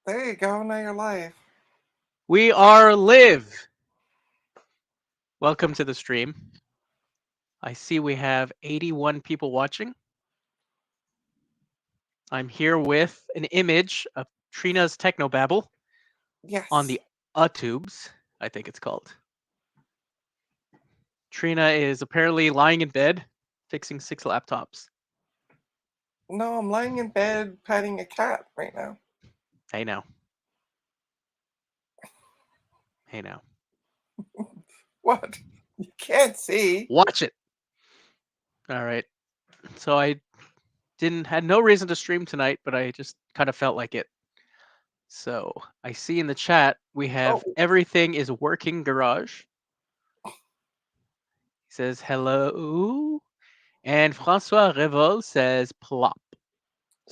There you go. Now you're live. We are live. Welcome to the stream. I see we have 81 people watching. I'm here with an image of Trina's Technobabble on Yes. the tubes, I think it's called. Trina is apparently lying in bed, fixing 6 laptops. No, I'm lying in bed patting a cat right now. Hey now. Hey now. What? You can't see. Watch it. All right. So I had no reason to stream tonight, but I just kind of felt like it. So I see in the chat we Oh, have everything is working garage. He says hello. And Francois Revol says plop.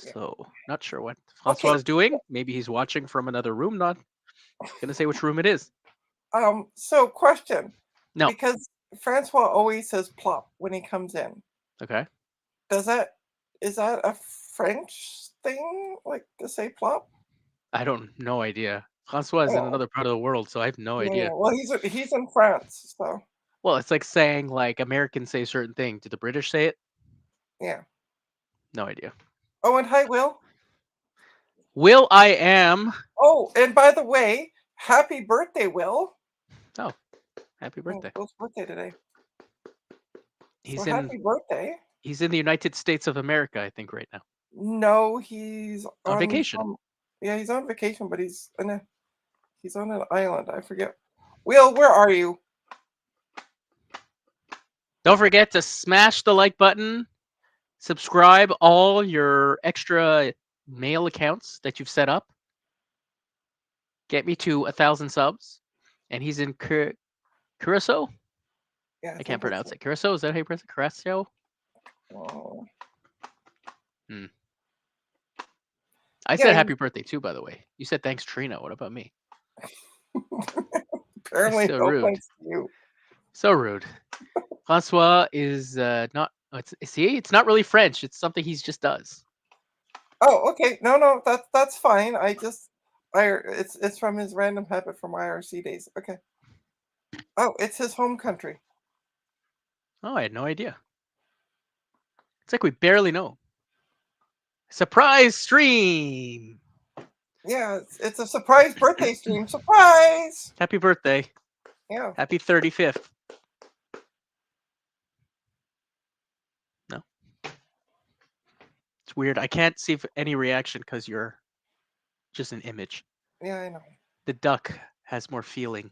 yeah. So not sure what Okay. Francois is doing. Maybe he's watching from another room. Not gonna say which room it is. So question, No. because Francois always says plop when he comes in. Okay. Does that is that a French thing, like to say plop? I don't no idea. Francois is in Oh, another part of the world, so I have no yeah. idea. Well, he's in France, so Well, it's like saying like Americans say a certain thing. Did the British say it? yeah. No idea. Oh, and hi, Will. Will I am. Oh, and by the way, happy birthday, Will. Oh, happy birthday. Will's birthday today. So He's in happy birthday. he's in the United States of America, I think, right now. No, he's On on vacation. some. Yeah, he's on vacation, but he's on an island. I forget. Will, where are you? Don't forget to smash the like button, subscribe all your extra mail accounts that you've set up. Get me to 1,000 subs. And he's in Curacao? Yeah, I I can't think that's pronounce it. it. Curacao? Is that how you pronounce it? Curacao? Oh. Hmm. I said Yeah, happy birthday too, by the way. You said thanks, Trina. What about me? That's apparently so no rude. thanks to you. So rude. Francois is not. See, it's not really French. It's something he just does. Oh, okay. No, that's fine. It's from his random habit from IRC days. Okay. Oh, it's his home country. Oh, I had no idea. It's like we barely know. Surprise stream! Yeah, it's a surprise birthday stream. Surprise! Happy birthday. Yeah. Happy 35th. No? It's weird. I can't see any reaction because you're just an image. Yeah, I know. The duck has more feeling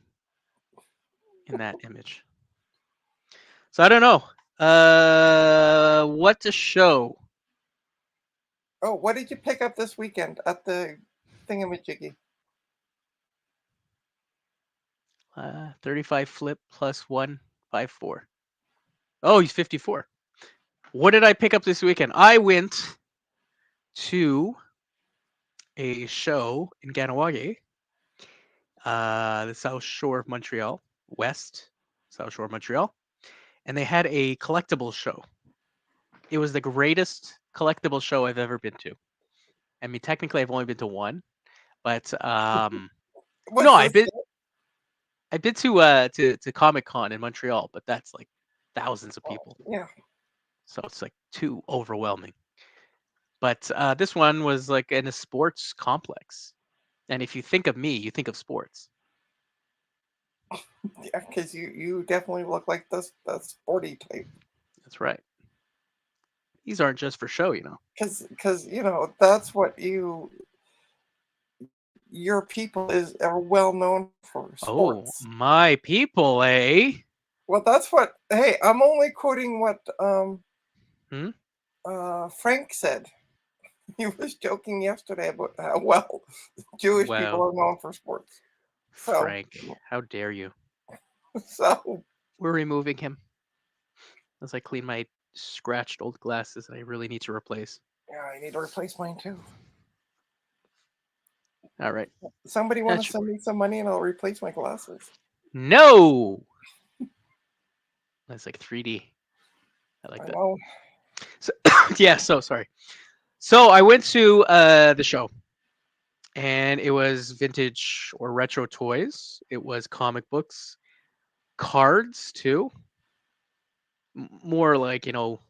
in that image. So I don't know. What to show? Oh, what did you pick up this weekend at the thingamajiggy? 35 flip plus 154. Oh, he's 54. What did I pick up this weekend? I went to a show in Ganawage, the South Shore of Montreal, West South Shore of Montreal, and they had a collectible show. It was the greatest collectible show I've ever been to. I mean, technically, I've only been to one, but no, Was this it? I've been to Comic Con in Montreal, but that's like thousands of people, Yeah. so it's like too overwhelming. But this one was like in a sports complex, and if you think of me, you think of sports. Yeah, because you definitely look like the sporty type. That's right. These aren't just for show, you know. Because that's what your people are well known for Oh, sports. my people, eh? Well, that's what. Hey, I'm only quoting what Hmm? Frank said. He was joking yesterday about how well Jewish people Wow, are known for sports. So Frank, how dare you? so We're removing him as I clean my scratched old glasses that I really need to replace. yeah, I need to replace mine too. All right. Somebody want to That's send me some money and I'll replace my glasses. no. That's like 3D. I like I that. know. So, yeah. So sorry. So I went to the show. and it was vintage or retro toys. It was comic books, cards too. More like what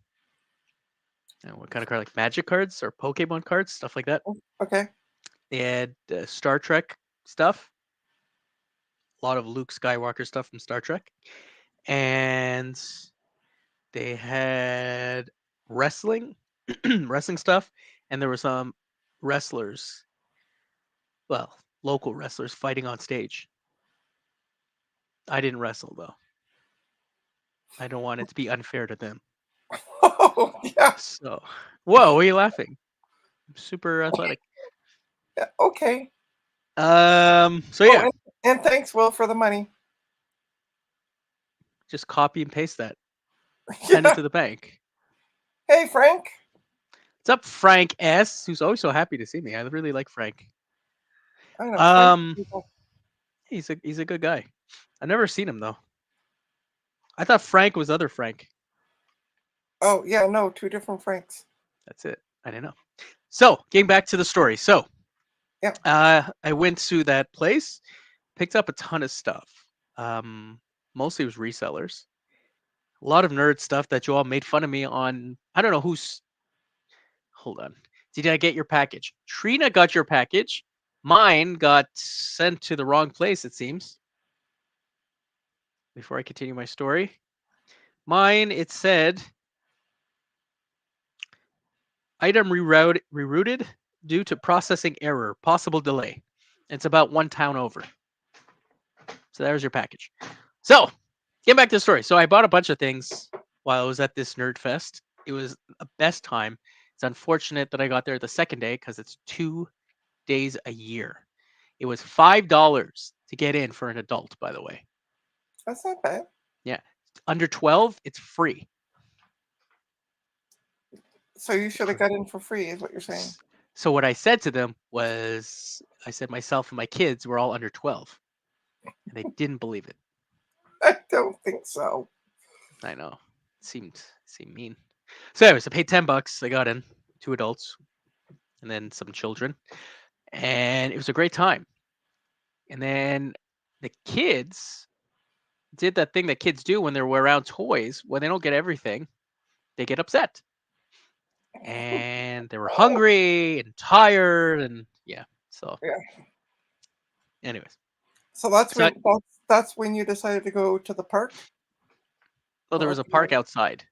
kind of card? Like Magic cards or Pokemon cards, stuff like that. Okay. They had Star Trek stuff, a lot of Luke Skywalker stuff from Star Trek, and they had wrestling, wrestling stuff, and there were some wrestlers, well, local wrestlers fighting on stage. I didn't wrestle though. I don't want it to be unfair to them. Oh, yeah. So, whoa, why are you laughing? I'm super athletic. Yeah, okay. So Oh, yeah, and thanks, Will, for the money. just copy and paste that. Send it Yeah. to the bank. Hey, Frank. What's up, Frank S? Who's always so happy to see me. I really like Frank. I know. Frank Um, people. he's a good guy. I've never seen him though. I thought Frank was other Frank. Oh, yeah, no, 2 different Franks. That's it. I didn't know. So, getting back to the story. So, Yeah. I went to that place, picked up a ton of stuff. Mostly it was resellers. A lot of nerd stuff that you all made fun of me on. I don't know who's. Hold on. Did I get your package? Trina got your package. Mine got sent to the wrong place, it seems. Before I continue my story, mine, it said item rerouted due to processing error, possible delay. It's about 1 town over. So there's your package. So, get back to the story. So I bought a bunch of things while I was at this nerd fest. It was a best time. It's unfortunate that I got there the second day because it's 2 days a year. It was $5 to get in for an adult, by the way. That's not bad. Yeah. Under 12, it's free. So you should have got in for free, is what you're saying. So what I said to them was, I said myself and my kids were all under 12. And they didn't believe it. I don't think so. I know. It seemed mean. So anyways, I paid $10. I got in, 2 adults, and then some children. And it was a great time. And then the kids did that thing that kids do when they're around toys. When they don't get everything, they get upset. And they were hungry and tired, and yeah. So, Yeah. anyways, So that's So I- when that's when you decided to go to the park. well, there was a park outside.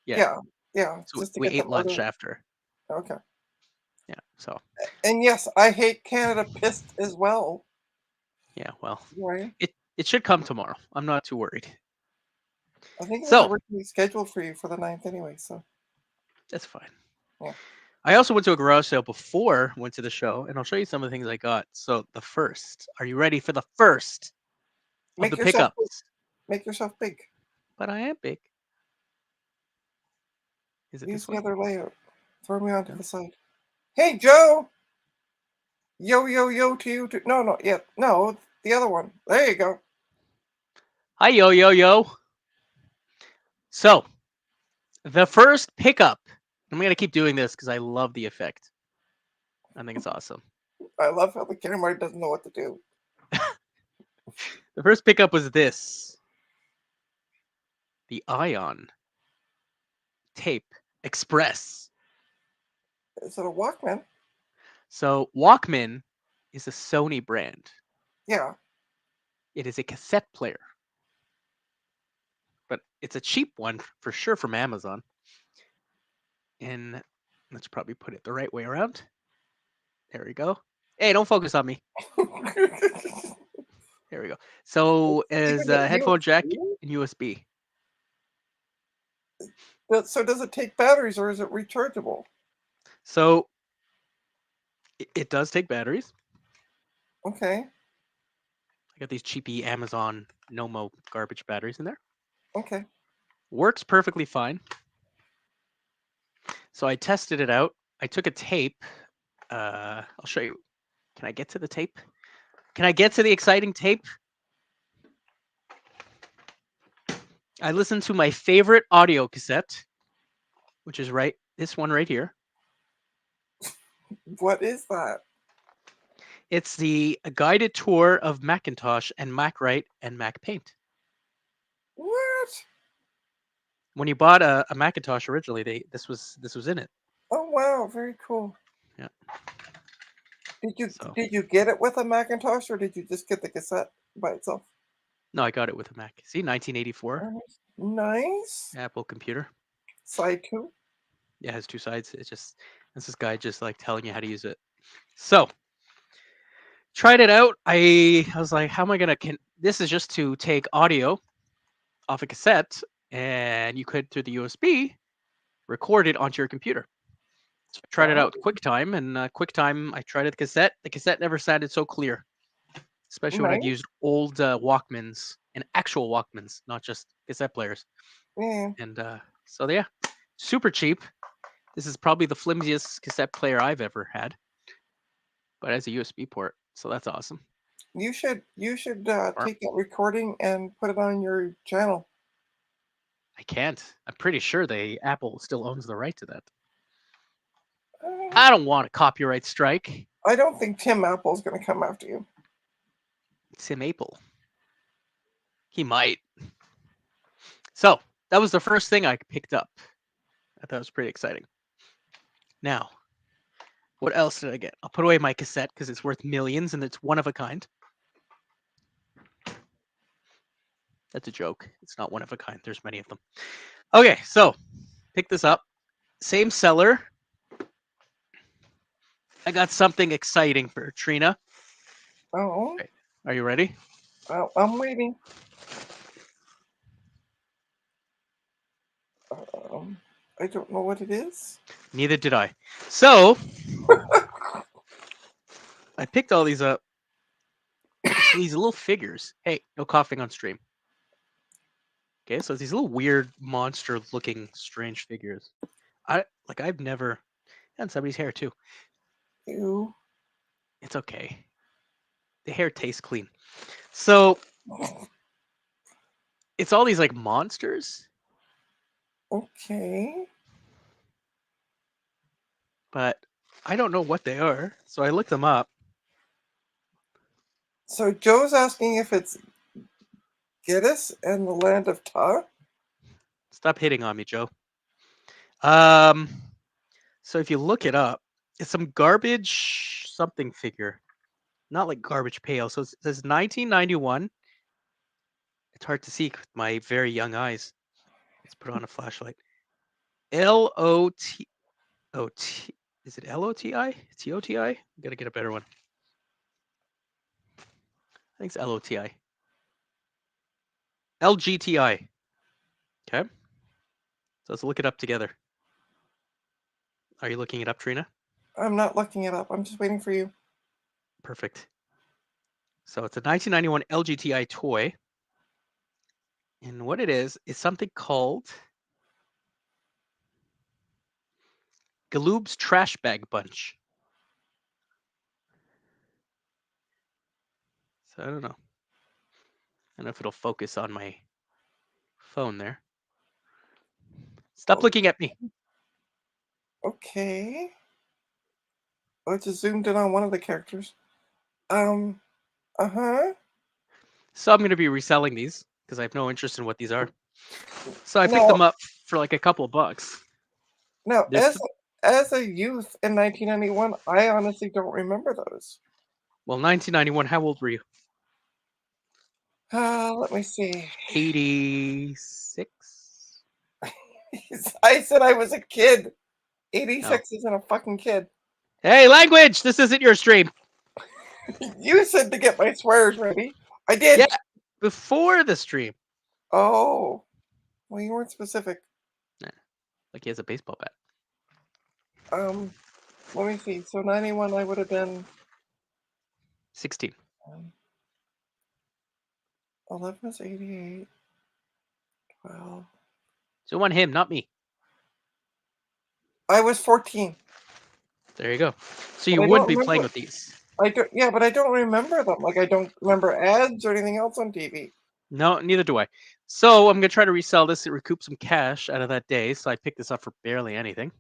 Yeah. Yeah. So Just to we get ate them lunch out of- after. Okay. Yeah. So And yes, I hate Canada pissed as well. yeah. Well, Right. it should come tomorrow. I'm not too worried. I think it was So- originally scheduled for you for the 9th anyway. So That's fine. Yeah. I also went to a garage sale before I went to the show, and I'll show you some of the things I got. So the first, are you ready for the first of Make the yourself big. pickups? Make yourself big. But I am big. Is it Use this the one? other layout. Throw me onto the side. Hey, Joe. Yo, yo, yo to you. No, yeah, no, the other one. There you go. Hi, yo, yo, yo. So the first pickup. I'm gonna keep doing this because I love the effect. I think it's awesome. I love how the camera doesn't know what to do. The first pickup was this. The Ion Tape Express. Is it a Walkman? So Walkman is a Sony brand. Yeah. It is a cassette player. But it's a cheap one for sure from Amazon. And let's probably put it the right way around. There we go. Hey, don't focus on me. There we go. So as Even a a headphone jack USB? and USB. So does it take batteries or is it rechargeable? So it does take batteries. Okay. I got these cheapy Amazon Nomo garbage batteries in there. Okay. Works perfectly fine. So I tested it out. I took a tape. I'll show you. Can I get to the tape? Can I get to the exciting tape? I listened to my favorite audio cassette, which is this one right here. What is that? It's the guided tour of Macintosh and Mac Write and Mac Paint. What? When you bought a Macintosh originally, this was in it. Oh wow, very cool. Yeah. So Did you get it with a Macintosh or did you just get the cassette by itself? no, I got it with a Mac. See, 1984 Nice. Apple computer. Side 2. Yeah, it has two sides. It's just this guy just like telling you how to use it. So tried it out. I was like, how am I gonna? This is just to take audio off a cassette, and you could through the USB record it onto your computer. So I tried it out with QuickTime, and QuickTime, I tried it the cassette. The cassette never sounded so clear, especially when I'd Nice. used old Walkmans and actual Walkmans, not just cassette players. Yeah. And so yeah, super cheap. This is probably the flimsiest cassette player I've ever had, but it has a USB port, so that's awesome. You should take that recording and put it on your channel. I can't. I'm pretty sure Apple still owns the right to that. I don't want a copyright strike. I don't think Tim Apple's going to come after you. Tim Apple. He might. So that was the first thing I picked up. I thought it was pretty exciting. Now, what else did I get? I'll put away my cassette because it's worth millions and it's one of a kind. That's a joke. It's not one of a kind. There's many of them. Okay, so pick this up. Same seller. I got something exciting for Trina. Oh. Okay. Are you ready? I'm waiting. I don't know what it is. Neither did I. So I picked all these up. These little figures. Hey, no coughing on stream. Okay, so these little weird monster-looking strange figures. I've never had somebody's hair too. Ew. It's okay. The hair tastes clean. So it's all these like monsters. Okay. But I don't know what they are. So I looked them up. So Joe's asking if it's Giddis and the Land of Ta. Stop hitting on me, Joe. So if you look it up, it's some garbage something figure. Not like Garbage Pail. So it says 1991. It's hard to see with my very young eyes. Let's put on a flashlight. L-O-T... Is it L-O-T-I? T-O-T-I? Gotta get a better one. I think it's L-O-T-I. L-G-T-I. Okay. So let's look it up together. Are you looking it up, Trina? I'm not looking it up. I'm just waiting for you. Perfect. So it's a 1991 LGTI toy. And what it is something called Galoob's Trash Bag Bunch. So I don't know. I don't know if it'll focus on my phone there. Stop looking at me. Okay. I just zoomed in on one of the characters. Uh-huh. So I'm going to be reselling these because I have no interest in what these are. So I picked them up for like a couple of bucks. Now, as a youth in 1991, I honestly don't remember those. Well, 1991, how old were you? Let me see. 86? I said I was a kid. 86 isn't a fucking kid. Hey, language! This isn't your stream. You said to get my swears ready. I did. Yeah, before the stream. Oh. Well, you weren't specific. Nah, like he has a baseball bat. Let me see. So 91, I would have been 16. 11 was 88. 12. So on him, not me. I was 14. There you go. So you wouldn't be playing with these. Yeah, but I don't remember them. Like I don't remember ads or anything else on TV. No, neither do I. So I'm gonna try to resell this to recoup some cash out of that day. So I picked this up for barely anything.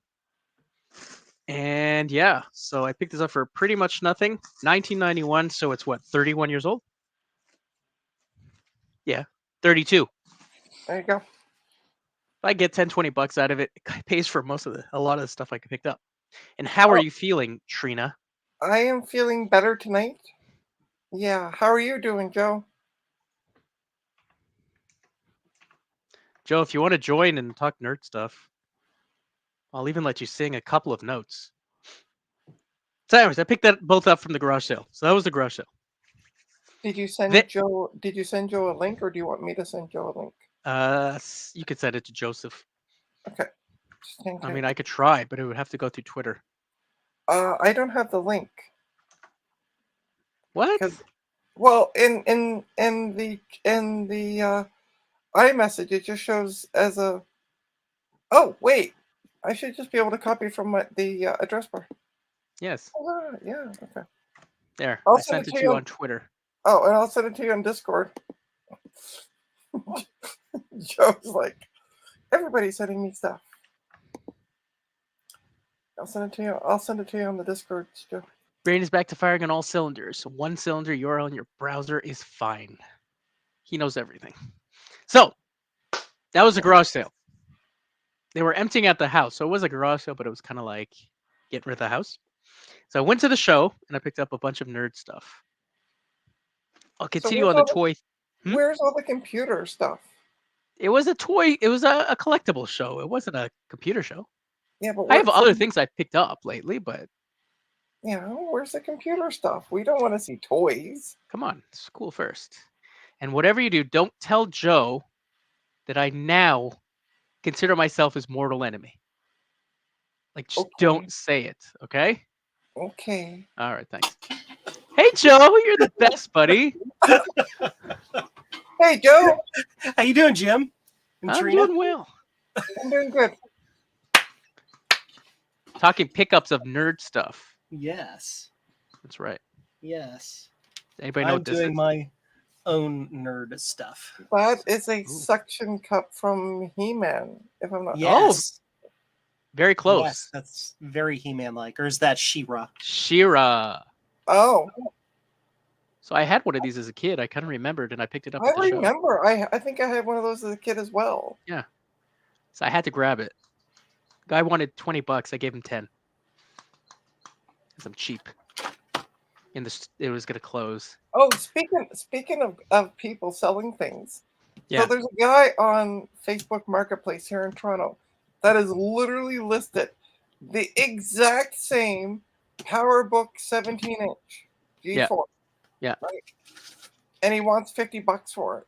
And yeah, so I picked this up for pretty much nothing. 1991, so it's what, 31 years old? Yeah, 32. There you go. If I get 10, 20 bucks out of it, it pays for a lot of the stuff I picked up. And how are Oh. you feeling, Trina? I am feeling better tonight. Yeah. How are you doing, Joe? Joe, if you want to join and talk nerd stuff, I'll even let you sing a couple of notes. So anyways, I picked that both up from the garage sale. So that was the garage sale. Did you send Thi- Joe? Did you send Joe a link, or do you want me to send Joe a link? You could send it to Joseph. Okay. Just in I case. mean, I could try, but it would have to go through Twitter. I don't have the link. What? 'Cause- Well, in the iMessage, it just shows as a. Oh wait, I should just be able to copy from the address bar. Yes. Oh, yeah. Okay. There. I'll I send sent it to you on Twitter. Oh, and I'll send it to you on Discord. Joe's like, everybody's sending me stuff. I'll send it to you. I'll send it to you on the Discord, Joe. Brain is back to firing on all cylinders. One cylinder URL in your browser is fine. He knows everything. So that was a garage sale. They were emptying out the house. So it was a garage sale, but it was kind of like getting rid of the house. So I went to the show and I picked up a bunch of nerd stuff. I'll continue on the toy. Where's all the computer stuff? It was a toy. It was a collectible show. It wasn't a computer show. Yeah, but I have other things I picked up lately, but yeah, where's the computer stuff? We don't want to see toys. come on, it's cool first. And whatever you do, don't tell Joe that I now consider myself his mortal enemy. Like, just don't say it, okay? Okay. All right, thanks. Hey, Joe, you're the best, buddy. Hey, Joe. How you doing, Jim? And I'm Trina? doing well. I'm doing good. Talking pickups of nerd stuff. Yes. That's right. Yes. Anybody know I'm what this doing is? my own nerd stuff. That is a suction cup from He-Man, if I'm not. Yes. Very close. Yes, that's very He-Man-like. Or is that She-Ra? She-Ra. Oh, So I had one of these as a kid. I kind of remembered, and I picked it up I at the show. remember. I think I had one of those as a kid as well. Yeah. So I had to grab it. Guy wanted 20 bucks. I gave him 10. Because I'm cheap. It was gonna close. Oh, speaking of people selling things. Yeah. So there's a guy on Facebook Marketplace here in Toronto that is literally listed the exact same PowerBook 17-inch G4. Yeah. Right? And he wants $50 for it.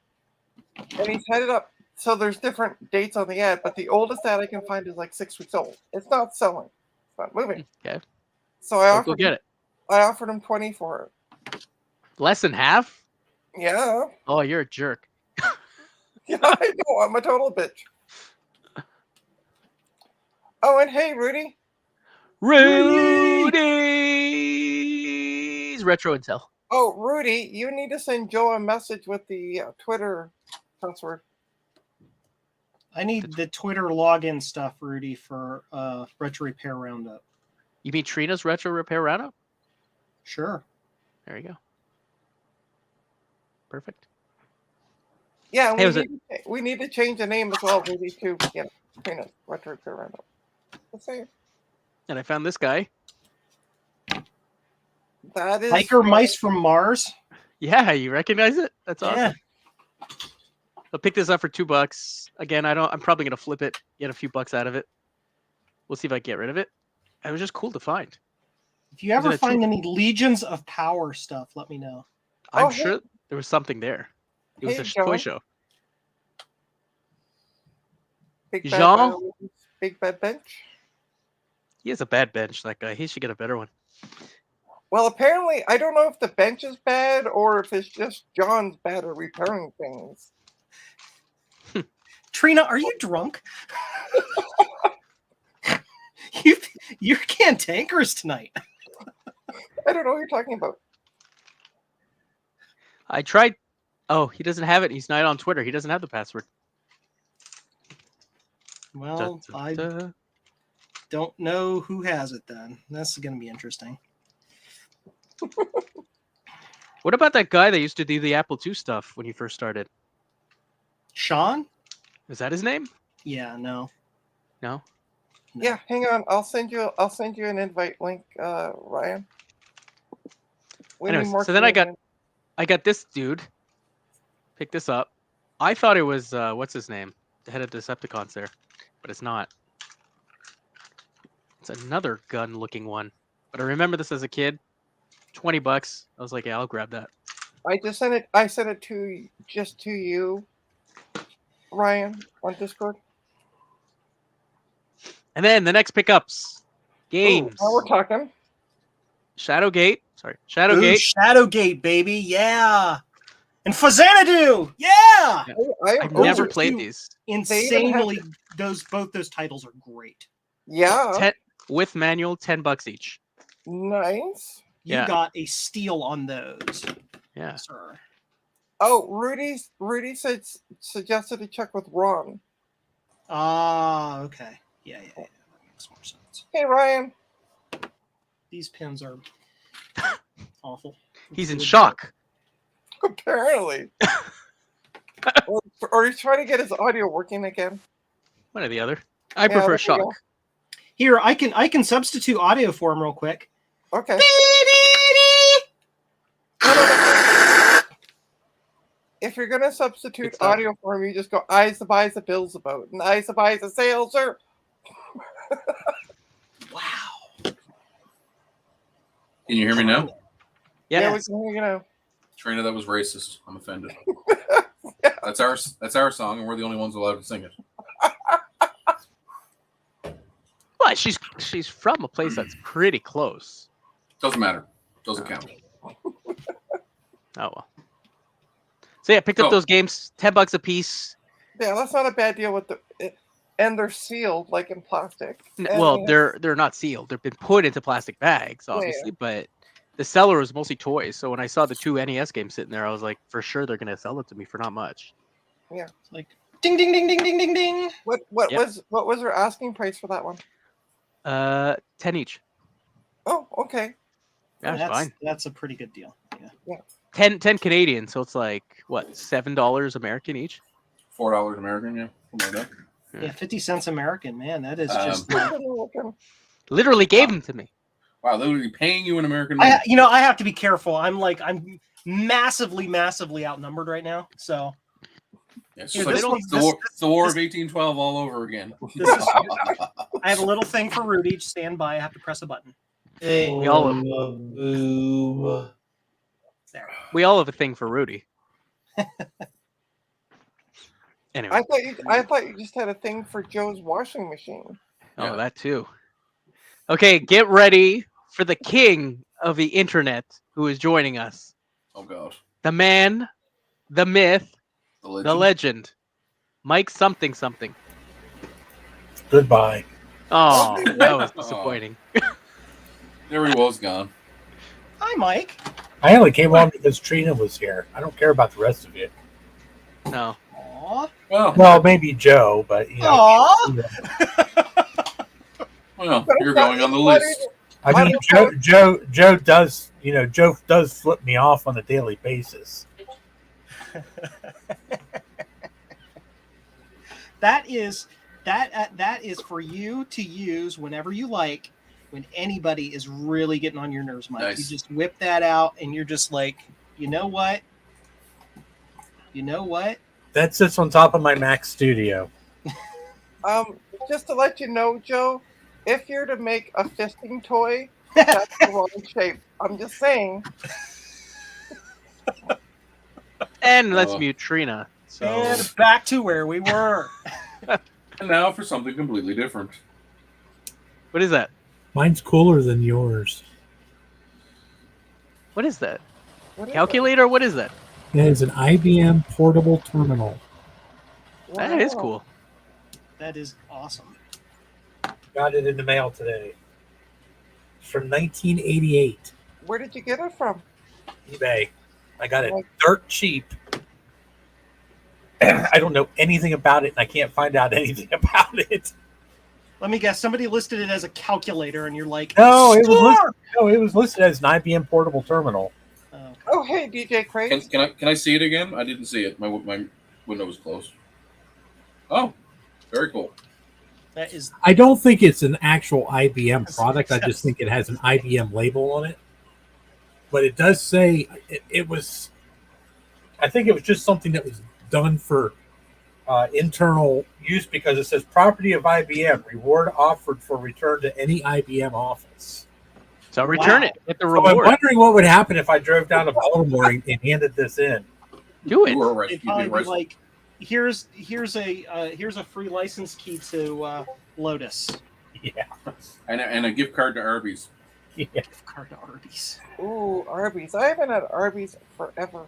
And he's headed up. So there's different dates on the ad, but the oldest ad I can find is like 6 weeks old. It's not selling. It's not moving. Okay. So I Go get it. I offered him 20 for it. Less than half? Yeah. Oh, you're a jerk. Yeah, I know. I'm a total bitch. Oh, and hey, Rudy. Rudy's Retro Intel. Oh, Rudy, you need to send Joe a message with the Twitter password. I need the Twitter login stuff, Rudy, for Retro Repair Roundup. You mean Trina's Retro Repair Roundup? Sure. There you go. Perfect. Yeah, Hey, we need to change the name as well, Rudy, to Trina's Retro Repair Roundup. The same. And I found this guy. That is Hiker Mice from Mars. Yeah, you recognize it? That's awesome. Yeah. I'll pick this up for $2. Again, I'm probably gonna flip it, get a few bucks out of it. We'll see if I get rid of it. It was just cool to find. If you ever find any Legions of Power stuff, let me know. I'm sure there was something there. It was a toy show. Big Bad Bench. He has a bad bench, that guy. He should get a better one. Well, apparently, I don't know if the bench is bad or if it's just John's bad at repairing things. Trina, are you drunk? You're cantankerous tonight. I don't know what you're talking about. I tried. Oh, he doesn't have it. He's not on Twitter. He doesn't have the password. Well, Don't know who has it then. That's going to be interesting. What about that guy that used to do the Apple II stuff when you first started? Sean? Is that his name? Yeah, no. No. No. Yeah, hang on. I'll send you an invite link, Ryan. We Anyways, need more so then I comedians. got this dude. Pick this up. I thought it was what's his name? The head of Decepticons there, but it's not. It's another gun-looking one. But I remember this as a kid. $20. I was like, yeah, I'll grab that. I just sent it. I sent it to you, Ryan, on Discord. And then the next pickups, games. Ooh, now we're talking. Shadowgate. Sorry, Ooh, Shadowgate. Shadowgate, baby. Yeah. And Fazanadu. Yeah. I've those never are played two these. Insanely, both those titles are great. Yeah, 10 with manual, $10 each. nice. You Yeah. got a steal on those, Yeah. sir. Oh, Rudy suggested to check with Ron. Ah, okay. Yeah. That makes more sense. Hey, Ryan. These pins are awful. He's in shock. Apparently. or he's trying to get his audio working again. One or the other. I Yeah, prefer there you shock. go. Here, I can substitute audio for him real quick. Okay. If you're gonna substitute Good stuff. audio for him, you just go eyes the buys the bills about and eyes the buys the sales are. Wow. Can you hear me now? Yeah, we Yes. can hear you know. Trina, that was racist. I'm offended. That's our song, and we're the only ones allowed to sing it. Well, she's from a place that's pretty close. Doesn't matter. Doesn't count. Oh well. So yeah, picked up Oh. those games, $10 a piece. Yeah, that's not a bad deal with and they're sealed like in plastic. And Well, they have- they're not sealed. They've been put into plastic bags, obviously, but the seller was mostly toys. So when I saw the two NES games sitting there, I was like, for sure they're gonna sell it to me for not much. It's like ding ding ding ding ding ding ding. what Yep. was their asking price for that one? 10 each. Oh, okay. Yeah, it's fine. That's a pretty good deal. Yeah. 10 Canadian, so it's like what, $7 American each? $4 American, yeah, something like that. Yeah, 50 cents American, man. That is Um, just like, Literally gave them to me. Wow, literally paying you an American. I have to be careful. I'm massively outnumbered right now. So Yeah, it's Here, just like this one's- the war, this- the War of this- 1812 all over again. this is, I have a little thing for Rudy. Just stand by. I have to press a button. We all There. have a thing for Rudy. Anyway, I thought you just had a thing for Joe's washing machine. Yeah. that too. Okay, get ready for the king of the internet who is joining us. Oh god, The man, the myth, the legend. Mike something. Goodbye. Oh, that was disappointing. There he was gone. Hi, Mike. I only came on because Trina was here. I don't care about the rest of you. No. Aw. Well, maybe Joe, but you know. Aw. Well, you're going on the list. I mean, Joe does. You know, Joe does flip me off on a daily basis. That is for you to use whenever you like. When anybody is really getting on your nerves, Mike, Nice. you just whip that out, and you're just like, you know what? That sits on top of my Mac Studio. Just to let you know, Joe, if you're to make a fisting toy, that's the wrong shape. I'm just saying. And let's Oh. mute Trina. So And back to where we were. And now for something completely different. what is that? Mine's cooler than yours. What is that? What is Calculator? What is that? It is an IBM portable terminal. it? That is Wow. cool. That is awesome. Got it in the mail today. It's from 1988. Where did you get it from? eBay. I got it dirt cheap. I don't know anything about it, and I can't find out anything about it. Let me guess. Somebody listed it as a calculator, and you're like, No, it was "Score!" listed. No, it was listed as an IBM portable terminal. Oh, okay. Oh, hey, DJ Craig. Can I see it again? I didn't see it. My window was closed. Oh, very cool. That is I don't think it's an actual IBM product. I just think it has an IBM label on it. But it does say it was. I think it was just something that was done for internal use because it says property of IBM, reward offered for return to any IBM office. So return Wow. it. Get the So I'm reward. wondering what would happen if I drove down to Baltimore and handed this in. Do it. You were it'd arrested. probably be like, here's a free license key to Lotus. Yeah. and a gift card to Arby's. Yeah. Card to Arby's. Ooh, Arby's. I haven't had Arby's forever.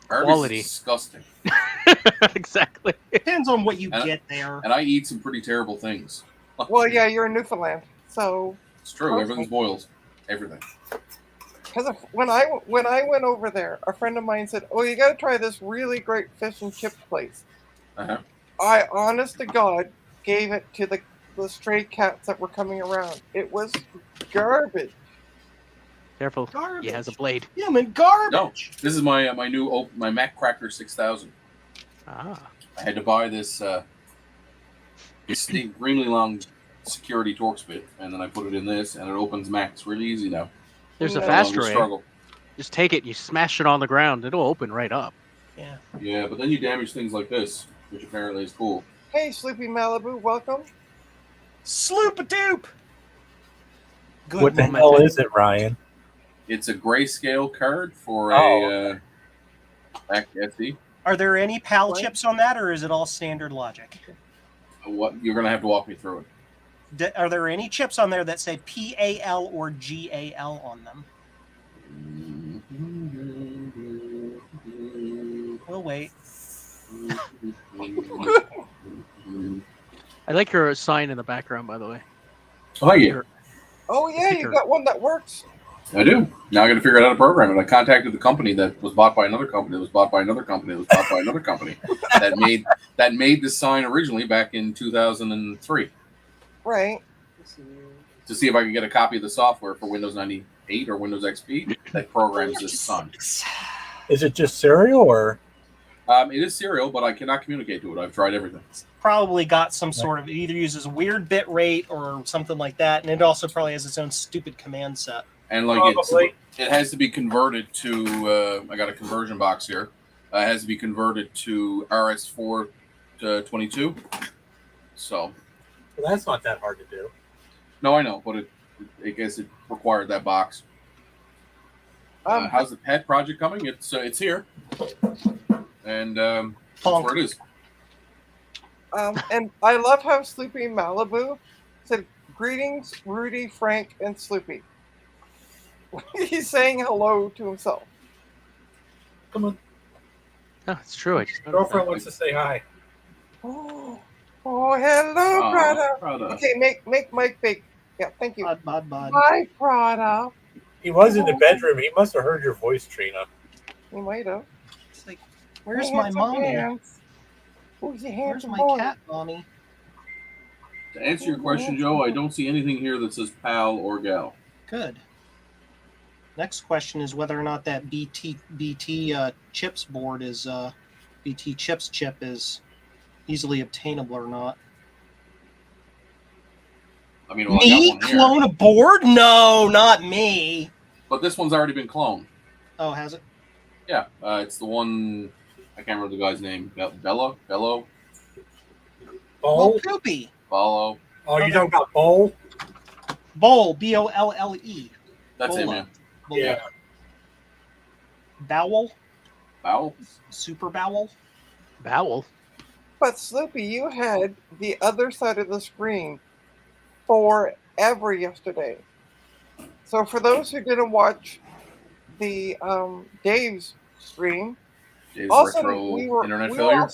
Arby's Quality. is disgusting. Exactly. Depends on what you And- get there. And I eat some pretty terrible things. Well, yeah, you're in Newfoundland, so It's true. Everything's boiled. Everything. because when I went over there, a friend of mine said, "Oh, you got to try this really great fish and chip place." Uh-huh. I, honest to God, gave it to the stray cats that were coming around. It was garbage. Careful. Garbage. He has a blade. Human garbage. This is my my new my Mac Cracker 6000. Ah. I had to buy this extremely long security Torx bit, and then I put it in this, and it opens Macs really easy now. There's a No faster longer way. struggle. Just take it, you smash it on the ground, it'll open right up. Yeah. Yeah, but then you damage things like this, which apparently is cool. Hey, Sleepy Malibu, welcome. Sloop-a-doop. Good What the moment. hell is it, Ryan? It's a grayscale card for Oh. a Mac SE. Are there any PAL What? chips on that, or is it all standard logic? What you're gonna have to walk me through it. Are there any chips on there that say PAL or GAL on them? We'll wait. I like your sign in the background, by the way. Oh yeah, Your- Oh yeah, you Sticker. got one that works. I do. Now I got to figure out how to program it. I contacted the company that was bought by another company. That was bought by another company. That was bought by another company. That made this sign originally back in 2003 Right. to see if I could get a copy of the software for Windows 98 or Windows XP that programs this sign. Is it just serial or? It is serial, but I cannot communicate to it. I've tried everything. Probably got some sort of, it either uses a weird bit rate or something like that, and it also probably has its own stupid command set. And like Probably. it has to be converted to. I got a conversion box here. It has to be converted to RS4 to 22. So Well, that's not that hard to do. no, I know, but I guess it required that box. How's the pet project coming? It's here, and that's Honk. where it is. And I love how Sleepy Malibu said, "Greetings, Rudy, Frank, and Sloopy." He's saying hello to himself. Come on, No, it's true. I just noticed girlfriend that. wants to say hi. Oh, hello, Prada. Prada. Okay, make Mike big. Yeah, thank you. Bud. Hi, Prada. He was in the bedroom. He must have heard your voice, Trina. You might have. It's like, where's my mommy? Who's your Where's handsome my boy? cat, mommy? To answer your question, Joe, I don't see anything here that says pal or gal. Good. Next question is whether or not that BT chips board is BT chips chip is easily obtainable or not. I mean, well, I Me got one here, clone a board? No, not me. but this one's already been cloned. Oh, has it? Yeah, it's the one. I can't remember the guy's name. Bello. Well, Bowl? poopy. Follow. Oh, you talking about bowl? Bowl. BOLLE. That's it, Bola. man. Bowl. Yeah. Bowel. Bowel. Super bowel. Bowel. But Sloopy, you had the other side of the screen forever yesterday. So for those who didn't watch the Dave's stream, Dave's also retro internet we failure.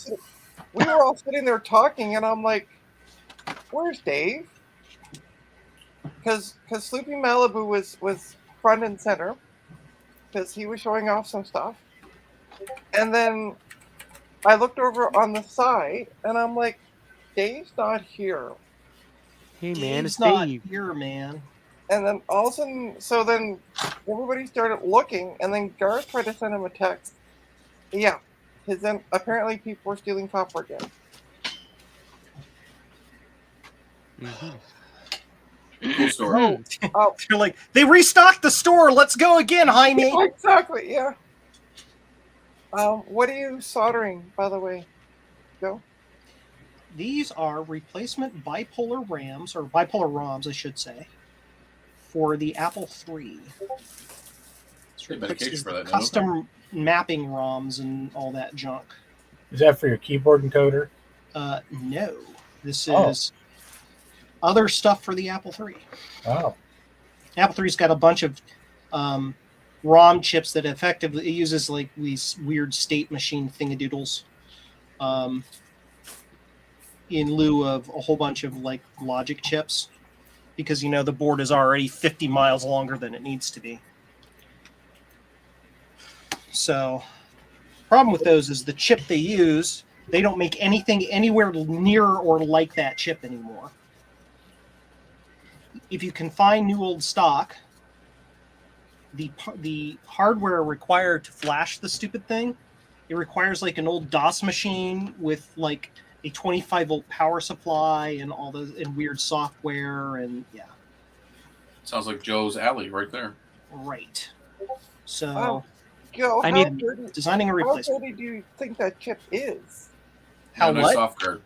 were all sitting there talking, and I'm like, "Where's Dave?" Because Sloopy Malibu was front and center because he was showing off some stuff, and then I looked over on the side, and I'm like, "Dave's not here." Hey man, Dave's it's not Dave. here, man. And then all of a sudden, so then everybody started looking, and then Garth tried to send him a text. Yeah, then apparently people were stealing software again. Cool story. Oh, You're like, they restocked the store. Let's go again, Jaime. exactly. Yeah. What are you soldering, by the way, Joe? These are replacement bipolar RAMs, or bipolar ROMs, I should say, for the Apple III. They better case for that, don't they? Custom mapping ROMs and all that junk. Is that for your keyboard encoder? No. This Oh. is other stuff for the Apple III. Oh, Apple III's got a bunch of ROM chips that effectively it uses like these weird state machine thingadoodles in lieu of a whole bunch of like logic chips, because you know the board is already 50 miles longer than it needs to be. So problem with those is the chip they use, they don't make anything anywhere near or like that chip anymore. If you can find new old stock, the hardware required to flash the stupid thing, it requires like an old DOS machine with like a 25-volt power supply and all those and weird software, and yeah, Sounds like Joe's alley right there. right. So Oh, Joe, I how need- dirty, designing a how replacement. dirty do you think that chip is? How nice what? soft card.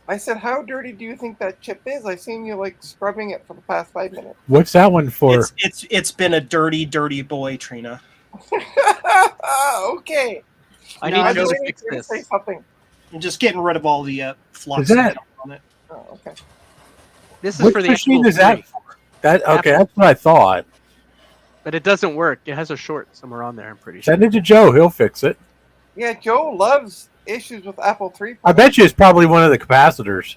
I said, how dirty do you think that chip is? I've seen you like scrubbing it for the past 5 minutes. what's that one for? It's been a dirty boy, Trina. Okay. I No, need I Joe was to waiting fix for you to this. say something. I'm just getting rid of all the flux Is that- on it. Oh, okay. This is Which for the machine Apple is that III, for? That okay? That's what I thought. but it doesn't work. It has a short somewhere on there. I'm pretty sure. Send it to Joe. He'll fix it. Yeah, Joe loves issues with Apple III. I bet you it's probably one of the capacitors.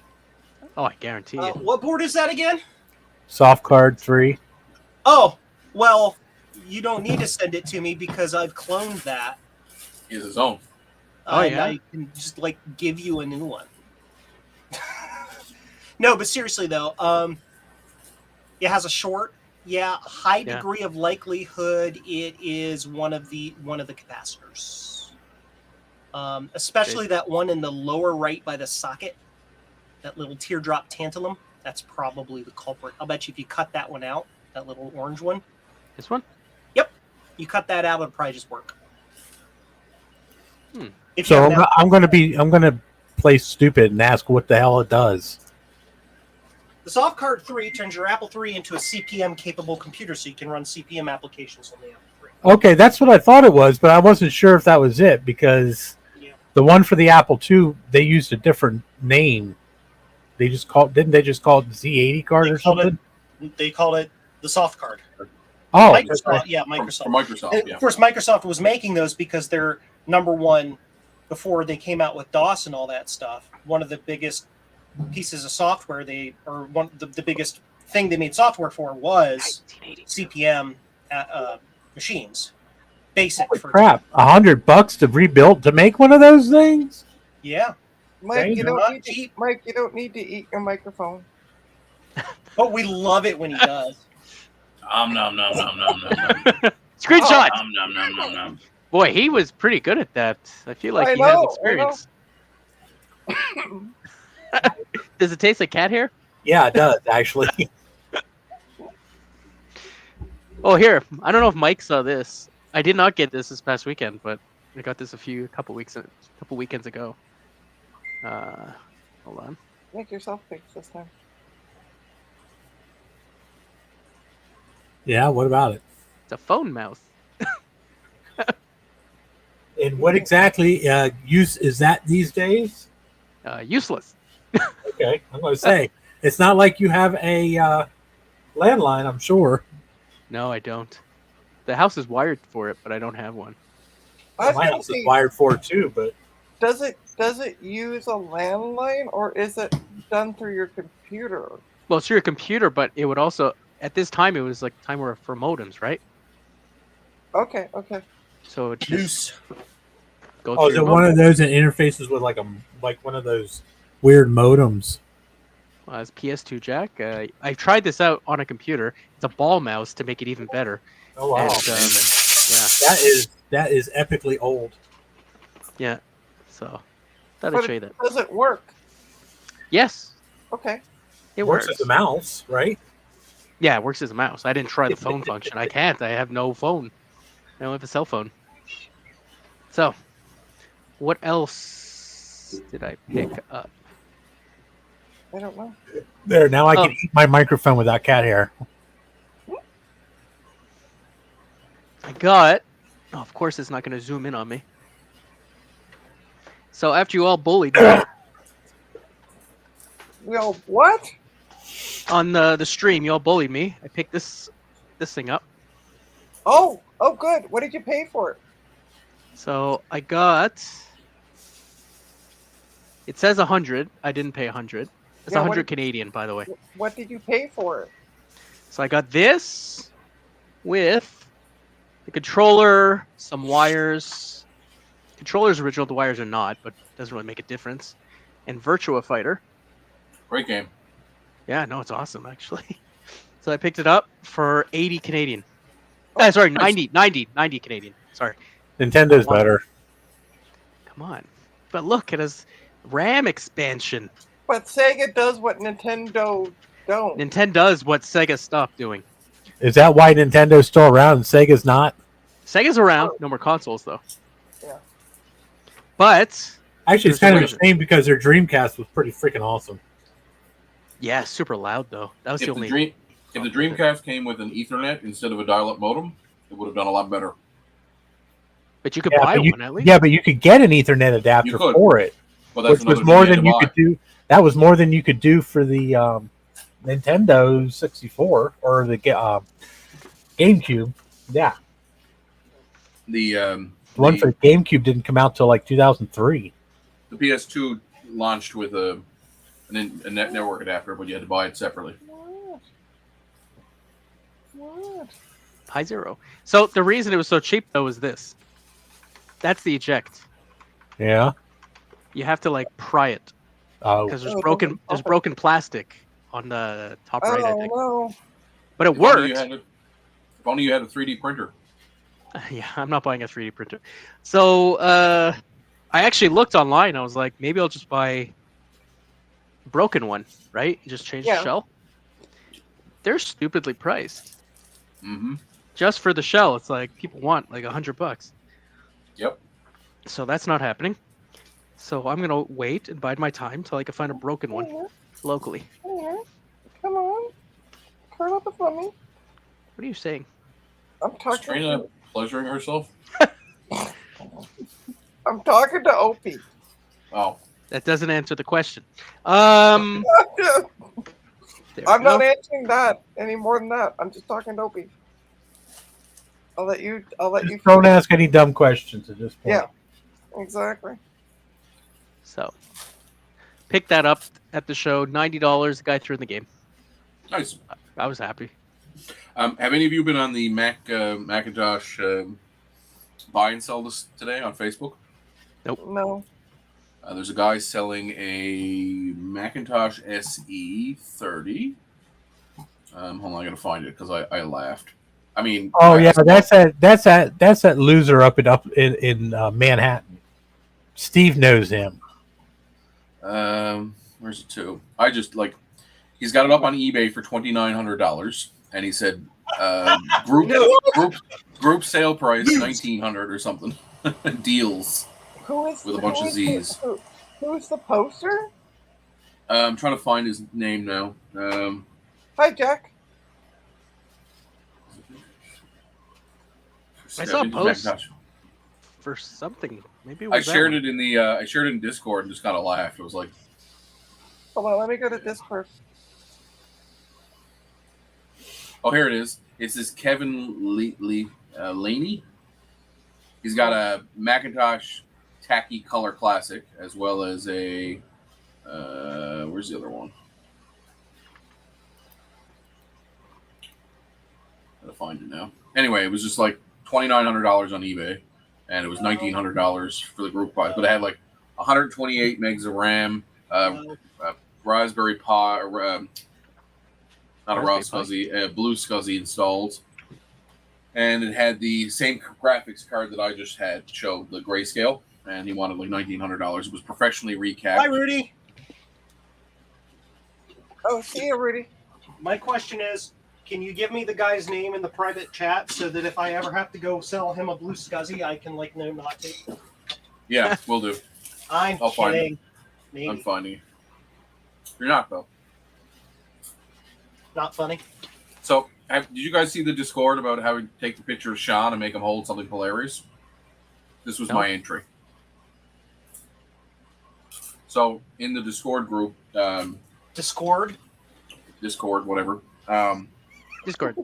Oh, I guarantee it. What board is that again? Soft card 3. Oh, well, you don't need to send it to me because I've cloned that. He has his own. Oh, And yeah? I can just like give you a new one. No, but seriously though, it has a short. Yeah, high Yeah. degree of likelihood it is one of the capacitors. Especially that one in the lower right by the socket, that little teardrop tantalum. That's probably the culprit. I'll bet you if you cut that one out, that little orange one, This one? you cut that out, it'll probably just work. Hmm. If you So have I'm gonna play stupid and ask what the hell it does. the Soft Card 3 turns your Apple III into a CPM capable computer, so you can run CPM applications on the Apple III. Okay, that's what I thought it was, but I wasn't sure if that was it because Yeah. the one for the Apple II they used a different name. They just called didn't they just call it the Z80 card They or called something? They called it the Soft Card. Oh, Microsoft, yeah, For Microsoft. Microsoft, And yeah. of course, Microsoft was making those because they're number one before they came out with DOS and all that stuff. One of the biggest pieces of software the biggest thing they made software for was 1980. CPM machines. Basic holy for crap! $100 to rebuild to make one of those things? yeah, Mike, you They're don't not need to, cheap. Mike, you don't need to eat your microphone. but we love it when he does. Nom nom nom nom nom nom. Screenshot! Nom nom nom nom nom. Boy, he was pretty good at that. I feel like I he has know, I experience. Does it taste like cat hair? Yeah, it does actually. Oh, here. I don't know if Mike saw this. I did not get this past weekend, but I got this a couple weekends ago. Hold on. Make yourself fix this time. Yeah, what about it? It's a phone mouse. And what exactly use is that these days? Useless. Okay, I'm going to say it's not like you have a landline. I'm sure. No, I don't. The house is wired for it, but I don't have one. I was My gonna house say, is wired for it too, but does it use a landline or is it done through your computer? Well, it's your computer, but it would also at this time it was like time were for modems, right? Okay. So it just Juice. go oh, through is it your one modem. of those that interfaces with like one of those weird modems? as PS2 jack. I tried this out on a computer. It's a ball mouse to make it even better. Oh wow, And, that is epically old. yeah. So thought I'd But show you it that. doesn't work. Yes, Okay. it Works works. as a mouse, right? Yeah, it works as a mouse. I didn't try the phone function. I can't. I have no phone. I don't have a cell phone. So, what else did I pick up? I don't know. There, now I Oh. can eat my microphone without cat hair. I got. Oh, of course, it's not going to zoom in on me. So after you all bullied me We all what? on the stream, you all bullied me. I picked this thing up. Oh, good. What did you pay for it? So I got. It says 100. I didn't pay 100. It's Yeah, what 100 did- Canadian, by the way. What did you pay for it? So I got this with the controller, some wires. Controller's original, the wires are not, but it doesn't really make a difference. And Virtua Fighter. Great game. Yeah, no, it's awesome actually. So I picked it up for 80 Canadian. Sorry, 90 Canadian. Sorry. Nintendo's Wow. better. Come on. But look, it has RAM expansion. But Sega does what Nintendo don't. Nintendo does what Sega stopped doing. Is that why Nintendo's still around and Sega's not? Sega's around, no more consoles though. Yeah. But Actually, it's There's a kind of a reason. shame because their Dreamcast was pretty freaking awesome. yeah, super loud though. That was If the the, only. if the Dreamcast came with an Ethernet instead of a dial-up modem, it would have done a lot better. But you could Yeah, buy but one at least. Yeah, but you could get an Ethernet adapter You could. for it, But that's which was another more thing than you you had to could do. That was more than you could do for the Nintendo 64 or the GameCube. Yeah, buy. The the one for the GameCube didn't come out till like 2003. the PS2 launched with a network adapter, but you had to buy it separately. What? High zero. So the reason it was so cheap though is this. That's the eject. Yeah. You have to like pry it Oh, because there's Oh, broken oh. broken plastic on the top right. I Oh think. no. But it If only worked. if only you had a 3D printer. Yeah, I'm not buying a 3D printer. So I actually looked online. I was like, maybe I'll just buy a broken one, right? Just change Yeah. the shell. They're stupidly priced. Mm-hmm. Just for the shell, it's like people want like $100. Yep. So that's not happening. So I'm gonna wait and bide my time till I can find a broken one Here, locally. here. Come on. Curl up for me. What are you saying? I'm Is talking. Trina pleasuring herself? I'm talking to Opie. Oh, That doesn't answer the question. There I'm we not go. answering that any more than that. I'm just talking to Opie. I'll let you. just don't ask any dumb questions at this point. Yeah. Exactly. So pick that up at the show. $90. The guy threw in the game. nice. I was happy. Have any of you been on the Macintosh buy and sell this today on Facebook? No. There's a guy selling a Macintosh SE 30. Hold on, I gotta find it because I laughed. I mean, Oh yeah, that's that loser up in Manhattan. Steve knows him. Where's it to? I just like he's got it up on eBay for $2,900, and he said group sale price $1,900 or something. Deals. Who is With a bunch who of is Z's. Who's the poster? I'm trying to find his name now. Hi, Jack. I saw a Vintage post. Macintosh. For something. Maybe it I was that shared one. it in the I shared it in Discord and just kind of laughed. It was like, Hold on. Let me go to Discord. oh, here it is. It's this Kevin Laney. He's got a Macintosh Tacky Color Classic as well as a where's the other one? Gotta find it now. Anyway, it was just like $2,900 on eBay, and it was $1,900 for the group price. But it had like 128 megs of RAM, Raspberry Pi, not a Raspberry raw Pi. SCSI, a blue SCSI installed, and it had the same graphics card that I just had show the grayscale, and he wanted like $1,900. It was professionally recapped. Hi, Rudy. Oh, see you, Rudy. My question is, can you give me the guy's name in the private chat so that if I ever have to go sell him a blue SCSI, I can like know not to? Yeah, we'll do. I'm find kidding. I'm Maybe finding you. You're not though. not funny. So, did you guys see the Discord about how we take the picture of Sean and make him hold something hilarious? This was No. my entry. So, in the Discord group, Discord. Discord, whatever, Discord.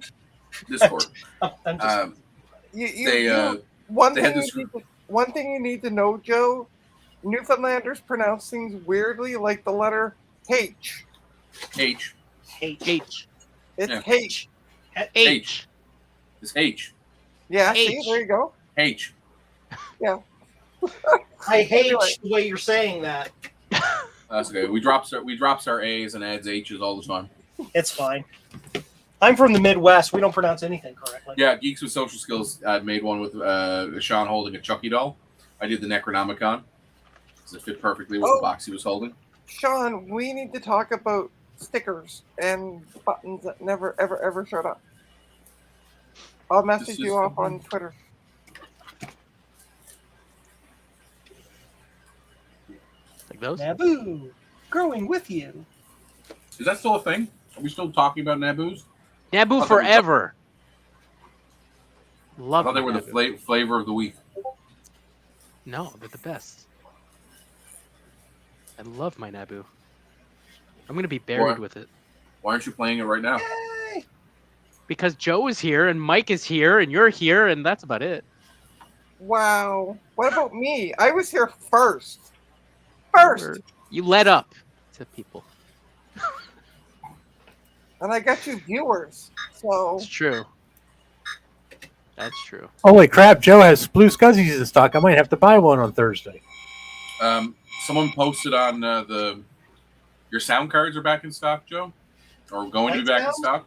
Discord. Oh, I'm just, One they thing had this- one thing you need to know, Joe. Newfoundlanders pronounce things weirdly, like the letter H. H. H. It's Yeah. H. H. It's H. Yeah, see, H. there you go. H. I hate Anyway. the way you're saying that. That's okay. We drops our A's and adds H's all the time. It's fine. I'm from the Midwest. We don't pronounce anything correctly. Yeah, Geeks with Social Skills made one with Sean holding a Chucky doll. I did the Necronomicon because it fit perfectly with Oh. the box he was holding. Sean, we need to talk about stickers and buttons that never, ever, ever showed up. I'll message This you is- off on Twitter. Like those? Naboo, growing with you. Is that still a thing? Are we still talking about Naboos? Naboo thought forever. I Love thought they my were the Naboo. flavor of the week. No, they're the best. I love my Naboo. I'm gonna be buried What? with it Why aren't you playing it right now? Yay! because Joe is here and Mike is here and you're here and that's about it. Wow. What about me? I was here first. First. Or- You led up to people. And I got you viewers. So It's true. That's true. Holy crap, Joe has blue SCSIs in stock. I might have to buy one on Thursday. Someone posted on your sound cards are back in stock, Joe, or going to be Light back in sound? stock.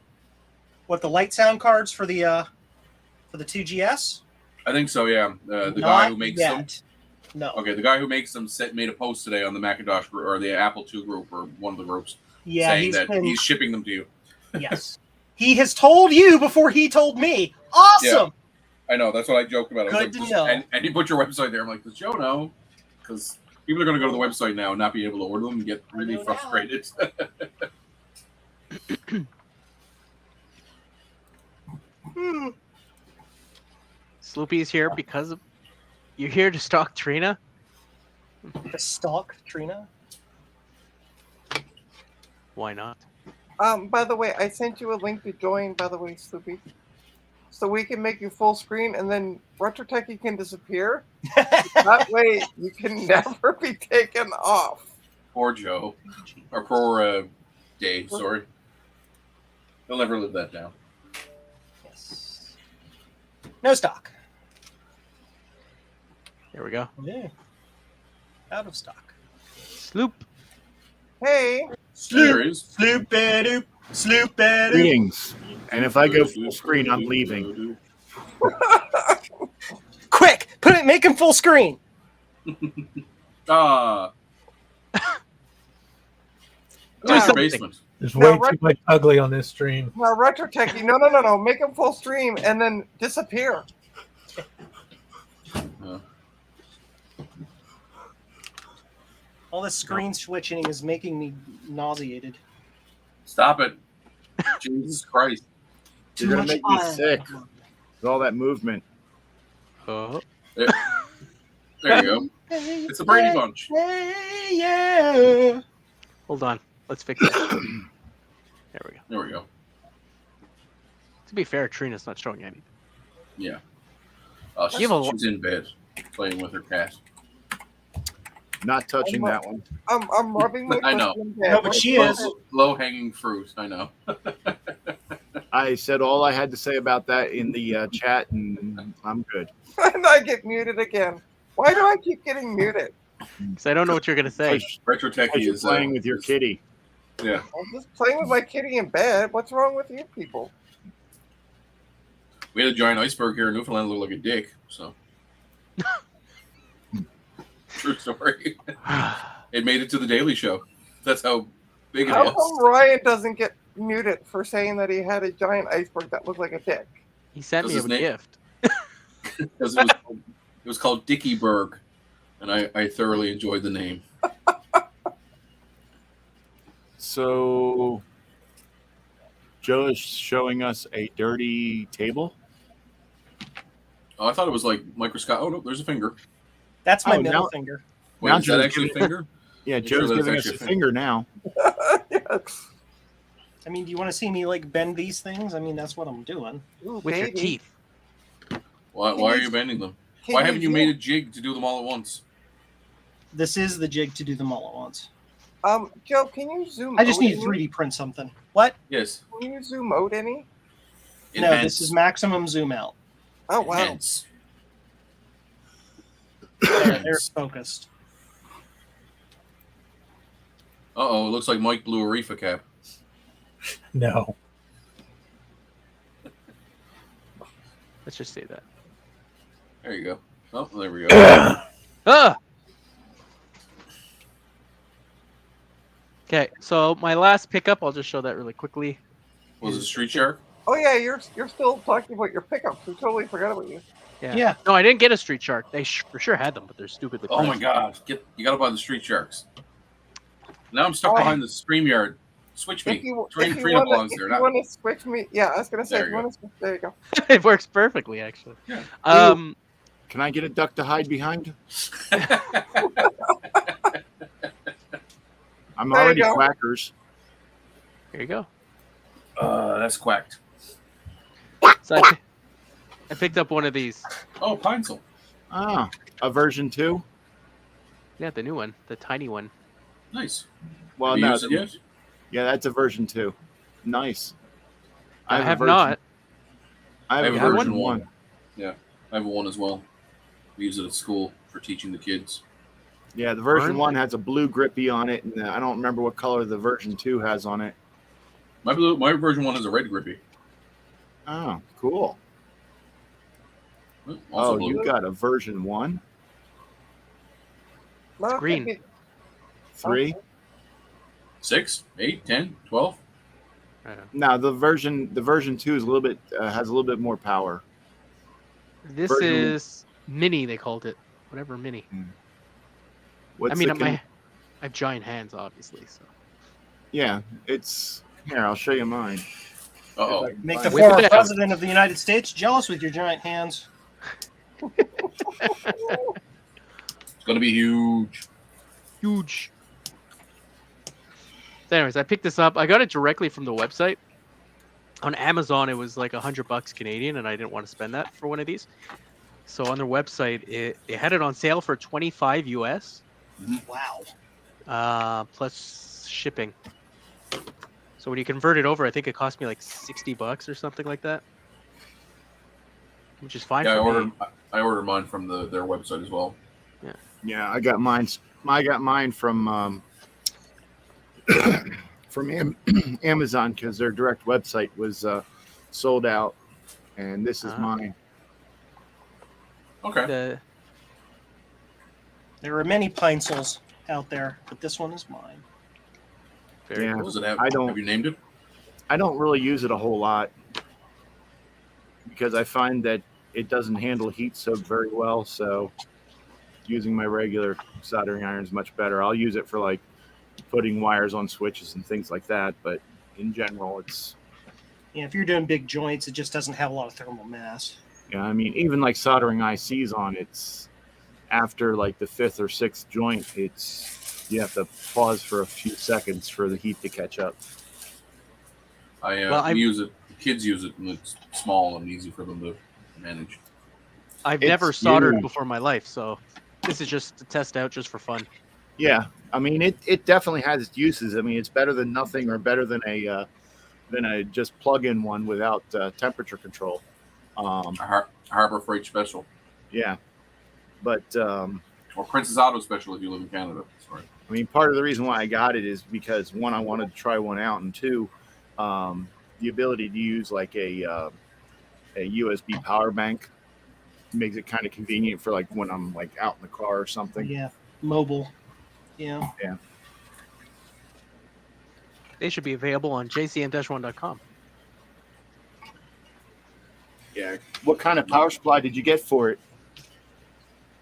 What, the light sound cards for the 2GS? I think so. Yeah, the Not guy who makes them. yet. No. Okay, the guy who makes them made a post today on the Macintosh group or the Apple II group or one of the groups Yeah, saying that been, he's shipping them to you. yes. He has told you before he told me. Awesome. I know. That's what I joked about. I was Good like, to "Does-" know. And he put your website there. I'm like, does Joe know? Because people are going to go to the website now and not be able to order them and get I really know now. frustrated. Hmm. Sloopy's here because of you're here to stalk Trina. The stalk, Trina. Why not? by the way, I sent you a link to join, by the way, Sloopy. So we can make you full screen and then RetroTechie can disappear. That way you can never be taken off. Poor Joe. Or poor Dave, sorry. He'll never live that down. Yes. No stock. There we go. Yeah. Out of stock. Sloop. Hey, There he is. Sloop-a-doop. Sloop-a-doop. Greetings. And if I go full screen, I'm leaving. Quick! Make him full screen. Ah, No. nice basement. There's No, way too much ugly on this stream. now RetroTechie, no, make him full stream and then disappear. All this screen switching is making me nauseated. Stop it. Jesus Christ. You're gonna make me sick with all that movement. Oh, There you go. It's a Brady Bunch. Hey, yeah. hold on. Let's fix it. There we go. There we go. To be fair, Trina's not showing anything. Yeah. You have a- She's in bed playing with her cat. Not touching that one. I'm rubbing my I know. foot in bed. No, but she is. Low hanging fruit. I know. I said all I had to say about that in the chat, and I'm good. And I get muted again. Why do I keep getting muted? Because I don't know what you're gonna say. Because Retro Techie you're is playing with your kitty. Yeah. I'm just playing with my kitty in bed. What's wrong with you people? We had a giant iceberg here in Newfoundland that looked like a dick. So, true story. It made it to the Daily Show. That's how big it How was. come Ryan doesn't get muted for saying that he had a giant iceberg that looked like a dick? He sent me Does a his name- gift. Because it was called Dickieberg, and I thoroughly enjoyed the name. So Joe is showing us a dirty table. Oh, I thought it was like microscopic. Oh no, there's a finger. That's my Oh, middle now- finger. Wait, Now is that Joe's actually a giving- finger? Yeah, You sure Joe's that's giving us actually a a finger now. Yes. I mean, do you want to see me like bend these things? I mean, that's what I'm doing. Ooh, With your baby. teeth. Why are you bending them? Can Why haven't you zoom- made a jig to do them all at once? This is the jig to do them all at once. Joe, can you zoom? I just out need to any? 3D print something. What? Yes. Can you zoom out any? No, this is maximum zoom out. Oh wow. Enhance. There's focused. Uh-oh, it looks like Mike blew a reefa cap. No. Let's just say that. There you go. Oh, there we go. Ah! Okay, so my last pickup, I'll just show that really quickly. Was it Street Shark? Oh yeah, you're still talking about your pickups. We totally forgot about you. Yeah. No, I didn't get a Street Shark. They for sure had them, but they're stupidly Oh my priced. god. You gotta buy the Street Sharks. Now I'm stuck Oh. behind the StreamYard. Switch me. If you Trina wanna, belongs there. Not, want to switch me, yeah, I was gonna say There if you you want to switch, there you go. It works perfectly, actually. Yeah. Can I get a duck to hide behind? I'm There you already go. quackers. Here you go. that's quacked. So I picked up one of these. Oh, Pinesil. Ah, a version 2? Yeah, the new one, the tiny one. Nice. Well, Have you no. used it yet? Yeah, that's a version 2. Nice. I a have version- not. I have a You have version one? 1. Yeah, I have one as well. We use it at school for teaching the kids. Yeah, the version Burn? 1 has a blue grippy on it, and I don't remember what color the version 2 has on it. My version 1 has a red grippy. Oh, cool. Also Oh, blue. you got a version 1? No, it green. could be- 3? 6, 8, 10, 12. I don't know. No, the version 2 is a little bit has a little bit more power. This Version- is mini. They called it whatever mini. What's I mean, the I have giant hands, obviously. So yeah, it's here. I'll show you mine. Uh-oh. If I can Make the find With former that- president of the United States jealous with your giant hands. It's going to be huge. huge. So anyways, I picked this up. I got it directly from the website. On Amazon, it was like $100 Canadian, and I didn't want to spend that for one of these. So on their website, they had it on sale for 25 US, Wow. plus shipping. So when you convert it over, I think it cost me like $60 or something like that, which is fine Yeah, for me. I ordered mine from their website as well. Yeah, I got mine. I got mine from Amazon because their direct website was sold out, and this is Ah. mine. Okay. The There are many Pinesills out there, but this one is mine. very Yeah. cool. Does it have? I don't- Have you named it? I don't really use it a whole lot because I find that it doesn't handle heat soak very well. So using my regular soldering iron is much better. I'll use it for like putting wires on switches and things like that. But in general, it's Yeah, if you're doing big joints, it just doesn't have a lot of thermal mass. yeah. I mean, even like soldering ICs on it's after like the 5th or 6th joint, it's you have to pause for a few seconds for the heat to catch up. Well, We use it. The kids use it, and it's small and easy for them to manage. I've It's never soldered huge. before in my life, so this is just to test out just for fun. Yeah, I mean it definitely has its uses. I mean it's better than nothing or better than a just plug-in one without temperature control. A Harbor Freight Special. Yeah, but Or Princess Auto Special if you live in Canada. Sorry. I mean, part of the reason why I got it is because one, I wanted to try one out, and two, the ability to use like a USB power bank makes it kind of convenient for like when I'm like out in the car or something. Yeah, mobile. Yeah. They should be available on jcn-1.com. Yeah. What kind of power supply did you get for it?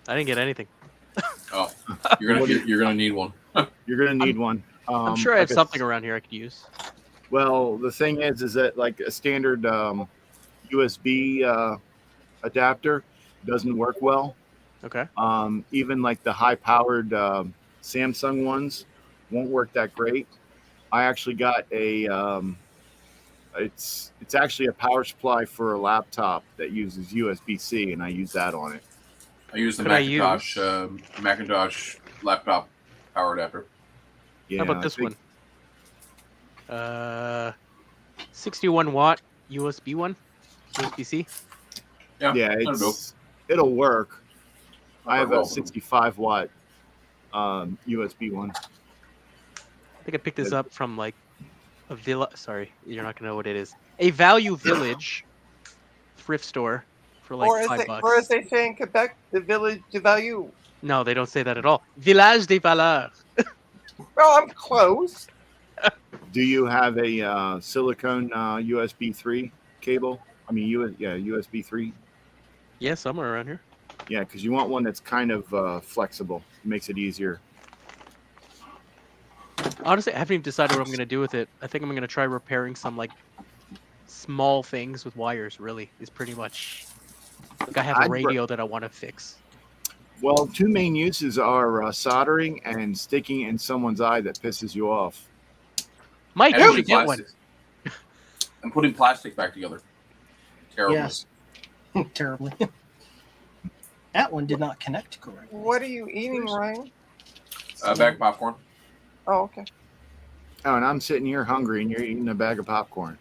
I didn't get anything. Oh, you're gonna need one. You're gonna need one. I'm sure I have like a- something around here I could use. Well, the thing is that like a standard USB adapter doesn't work well. Okay. Even like the high-powered Samsung ones won't work that great. I actually got a it's actually a power supply for a laptop that uses USB-C, and I use that on it. I use the Could I Macintosh laptop power adapter. Yeah, How about I this think- one? 61 watt USB one, USB-C. Yeah, Yeah, that'll go. it'll work. I have a Well, 65 watt USB one. I think I picked this up from like a villa. Sorry, you're not gonna know what it is. A Value Village thrift store for like or, as $5. or as they say in Quebec, the village de value. No, they don't say that at all. Village des Valeurs. Oh, I'm close. Do you have a silicone USB 3 cable? I mean, USB 3. Yeah, somewhere around here. Yeah, because you want one that's kind of flexible. It makes it easier. Honestly, I haven't even decided what I'm gonna do with it. I think I'm gonna try repairing some like small things with wires. Really, is pretty much. Like I have a I'd re- radio that I want to fix. Well, two main uses are soldering and sticking in someone's eye that pisses you off. Mike, And you putting should get one. plastic. And putting plastic back together. Terrible. Yes. Terribly. That one did not connect correctly. What are you eating, Ryan? Bag of popcorn. Oh, okay. Oh, and I'm sitting here hungry, and you're eating a bag of popcorn.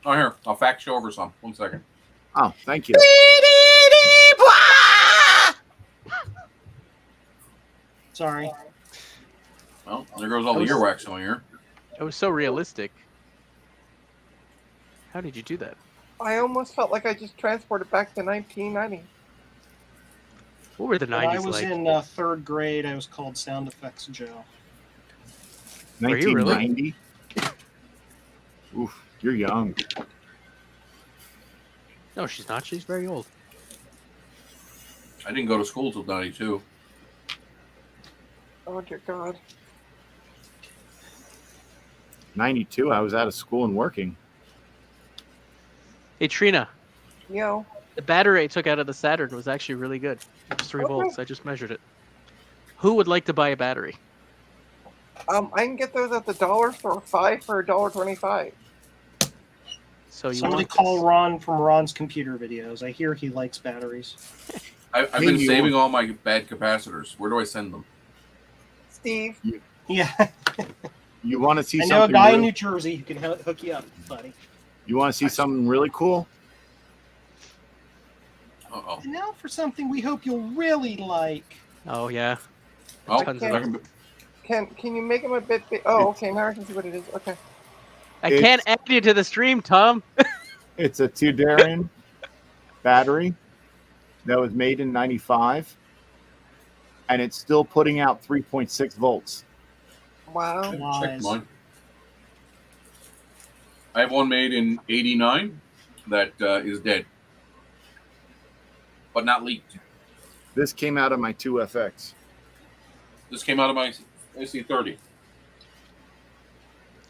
Oh, here. I'll fax you over some. 1 second. Oh, thank you. Sorry. Well, there goes all the earwax on here. It was so realistic. How did you do that? I almost felt like I just transported back to 1990. What were the When I 90s was like? in third grade, I was called Sound Effects Joe. Were you really? 1990. Oof, you're young. No, she's not. She's very old. I didn't go to school till 92. Oh dear God. 92. I was out of school and working. Hey Trina, Yo. the battery I took out of the Saturn was actually really good. It was 3 Okay. volts. I just measured it. Who would like to buy a battery? I can get those at the dollar store, 5 for $1.25. So you Somebody want call this. Ron from Ron's computer videos. I hear he likes batteries. I've Hey, been you saving want- all my bad capacitors. Where do I send them? Steve, Yeah, You want to see I know a something? guy in really- New Jersey who can hook you up, buddy. You want to see something really cool? Uh-oh. And now for something we hope you'll really like. Oh yeah. Oh, Tons of I can- can you make them a bit big? Oh, okay. Now I can see what it is. Okay. I It's- can't add you to the stream, Tom. It's a Tudarian battery that was made in 95, and it's still putting out 3.6 volts. Wow. check Lies. mine. I have one made in 89 that is dead. But not leaked. This came out of my 2FX. This came out of my AC30.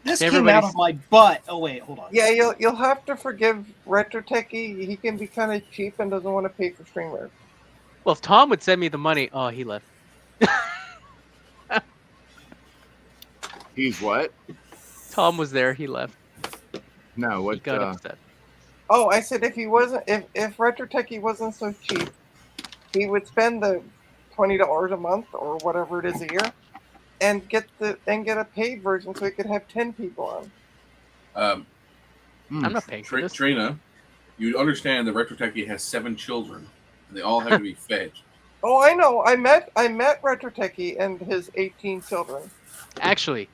This came Everybody's- out of my butt. Oh wait, hold on. Yeah, you'll have to forgive Retro Techie. He can be kind of cheap and doesn't want to pay for streamers. Well, if Tom would send me the money, oh, he left. He's what? Tom was there. He left. No, He what? got upset. Oh, I said if he wasn't, if Retro Techie wasn't so cheap, he would spend the $20 a month or whatever it is a year, and get a paid version so he could have 10 people on. I'm not paying for this. Trina, you understand that Retro Techie has 7 children. And they all have to be fed. Oh, I know. I met Retro Techie and his 18 children. Actually,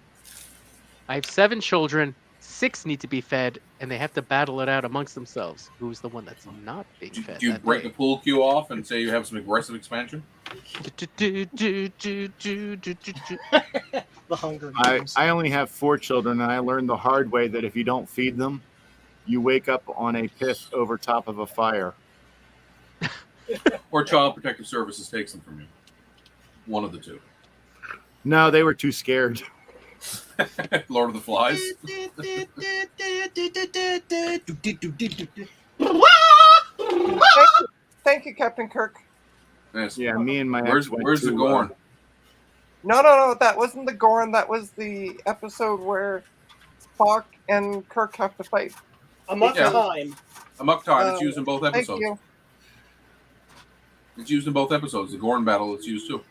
I have 7 children. 6 need to be fed, and they have to battle it out amongst themselves. Who's the one that's not being fed? Do you that break day? the pool cue off and say you have some aggressive expansion? The Hunger I, Games. I only have 4 children, and I learned the hard way that if you don't feed them, you wake up on a pith over top of a fire. Or Child Protective Services takes them from you? One of the two. No, they were too scared. Lord of the Flies. Thank you, Captain Kirk. Yes. Yeah, me and my Where's ex went Where's the to, Gorn? No, that wasn't the Gorn. That was the episode where Spock and Kirk have to fight. Amok Yeah. Time. Amok Time. It's used in both Thank episodes. you. It's used in both episodes. The Gorn battle is used too.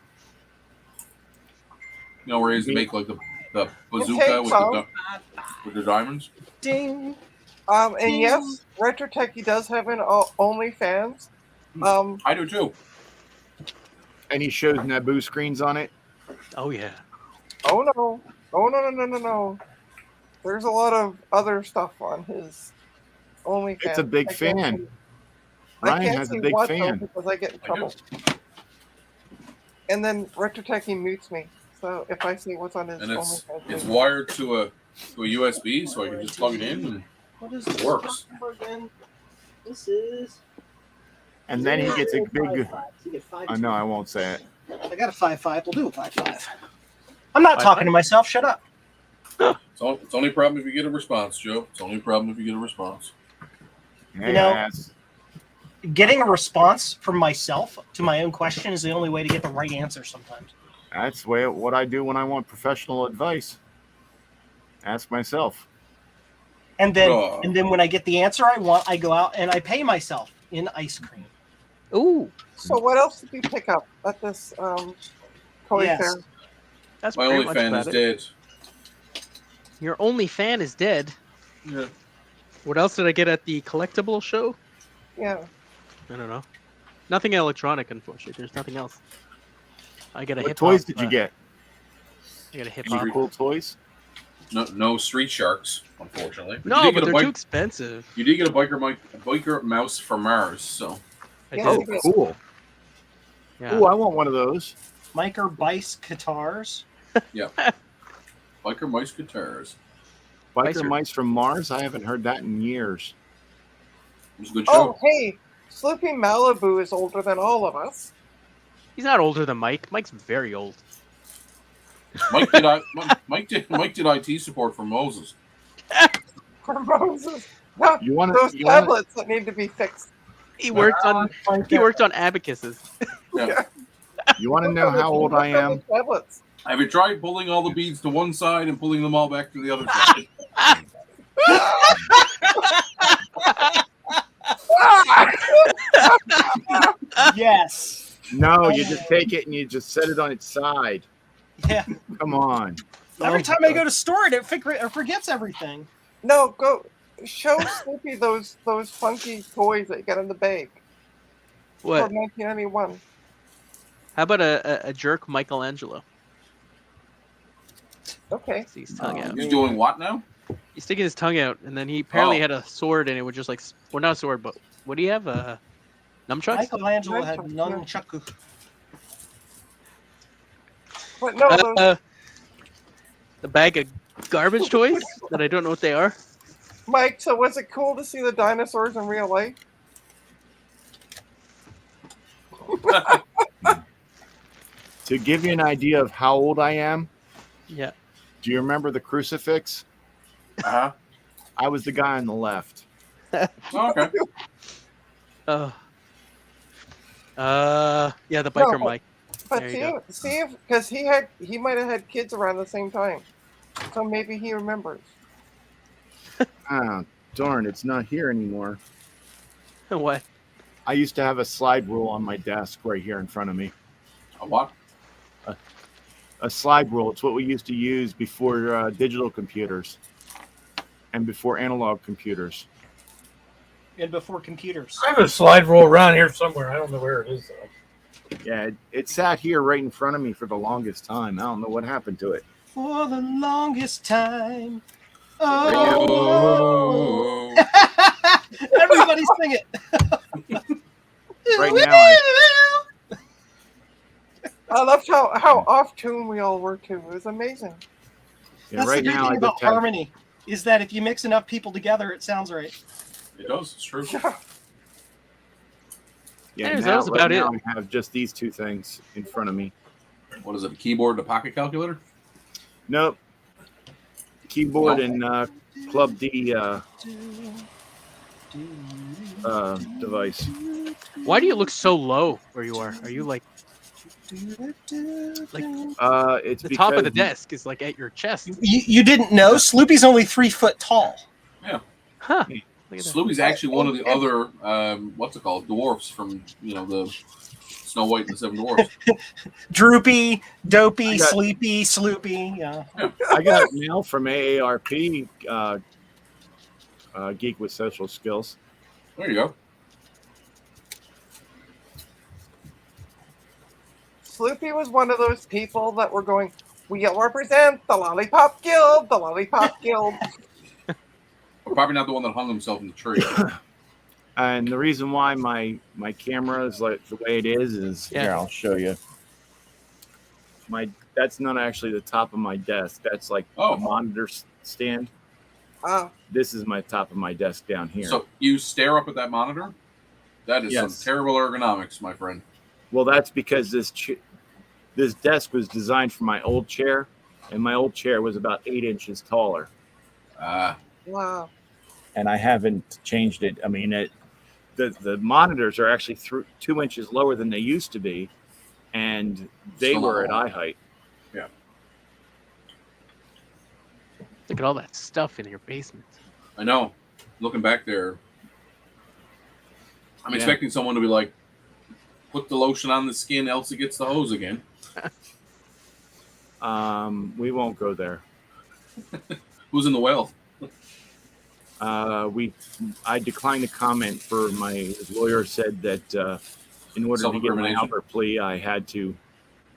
You know where he's make like the bazooka with the diamonds. Ding. And yes, Retro Techie does have an OnlyFans. I do too. and he shows Naboo screens on it. Oh yeah. Oh no. There's a lot of other stuff on his OnlyFans. It's a big I can't fan. see- Ryan I can't has a see big what, though, fan. because I get in I trouble. And then Retro Techie mutes me. So if I see what's on his And it's OnlyFans, wired to a USB, so I can just plug it in and What is it works. again? This is. And then he gets a big. 5-5. You get 5. I know I won't say it. I got a 5-5. We'll do a 5-5. I'm not talking to myself. Shut up. It's only a problem if you get a response, Joe. It's only a problem if you get a response. You know- Yes. Getting a response from myself to my own question is the only way to get the right answer sometimes. That's what I do when I want professional advice. Ask myself. And then, Oh. when I get the answer I want, I go out and I pay myself in ice cream. Ooh, so what else did you pick up at this toy Yes. fair? that's My pretty only much fan about is it. dead. Your only fan is dead. Yeah. What else did I get at the collectible show? Yeah. I don't know. Nothing electronic, unfortunately. There's nothing else. I got a What hip toys did you get? I got a hip Any hop. Cool toys? No Street Sharks, unfortunately. But you No, did but get a they're too expensive. You did get a biker mouse from Mars, so I Yeah, did. Oh, you did. cool. Yeah. Ooh, I want one of those. Micro Bice guitars. biker mice guitars. Biker Nicer. Mice from Mars? I haven't heard that in years. It was a good Oh, show. hey, Sloopy Malibu is older than all of us. He's not older than Mike. Mike's very old. Mike did IT support for Moses. For Moses. No, You want those to? tablets that need to be fixed. He worked on abacuses. You want to know how old I am? Tablets. Have you tried pulling all the beads to one side and pulling them all back to the other side? Yes. No, you just take it and you just set it on its side. Yeah. Come on. Every time I go to store it, it forgets everything. No, go show Sloopy those funky toys that you got in the bag What? from 1991. How about a jerk Michelangelo? Okay. See his tongue out. He's doing what now? He's sticking his tongue out, and then he apparently Oh. had a sword, and it would just like, well, not a sword, but what do you have? Nunchucks? Michelangelo had Nunchucks, nunchaku. But no, those, The bag of garbage toys that I don't know what they are. Mike, so was it cool to see the dinosaurs in real life? To give you an idea of how old I am, Yeah. do you remember the crucifix? Uh-huh. I was the guy on the left. Oh, okay. Yeah, the biker No. Mike. But There you see if because he might have had kids around the same time, so maybe he remembers. Ah, darn, it's not here anymore. What? I used to have a slide rule on my desk right here in front of me. A what? A slide rule. It's what we used to use before digital computers and before analog computers. And before computers. I have a slide rule around here somewhere. I don't know where it is though. Yeah, it sat here right in front of me for the longest time. I don't know what happened to it. For the longest time. Oh. Everybody sing it. Right now, I loved how off tune we all were too. It was amazing. That's right the great now, thing I about just have, harmony is that if you mix enough people together, it sounds right. It does. It's true. Anyways, now, that was about now I have just these two things in front of me. What is it? A keyboard and a pocket calculator? Nope. Keyboard Well. and Club D device. Why do you look so low where you are? Are you like It's the because top of the desk is like at your chest? You didn't know Sloopy's only 3 foot tall. Huh. Look at that. Sloopy's actually one of the other what's it called? Dwarfs from the Snow White and the Seven Dwarfs. Droopy, dopey, I got- sleepy, sloopy. Yeah. I got mail from AARP, Geek with Social Skills. There you go. Sloopy was one of those people that were going, "We represent the Lollipop Guild, the Lollipop Guild." But probably not the one that hung himself in the tree. And the reason why my camera is like the way it is here, I'll show you. That's not actually the top of my desk. That's like Oh. a monitor stand. This is my top of my desk down here. So you stare up at that monitor? That is Yes. some terrible ergonomics, my friend. Well, that's because this desk was designed for my old chair, and my old chair was about 8 inches taller. Wow. And I haven't changed it. I mean, the monitors are actually 2 inches lower than they used to be, and they Still were at not eye height. Yeah. Look at all that stuff in your basement. I know. Looking back there, I'm Yeah. expecting someone to be like, put the lotion on the skin, else it gets the hose again. We won't go there. Who's in the well? I declined to comment. For my lawyer said that in order to get my Self-incrimination? Albert plea, I had to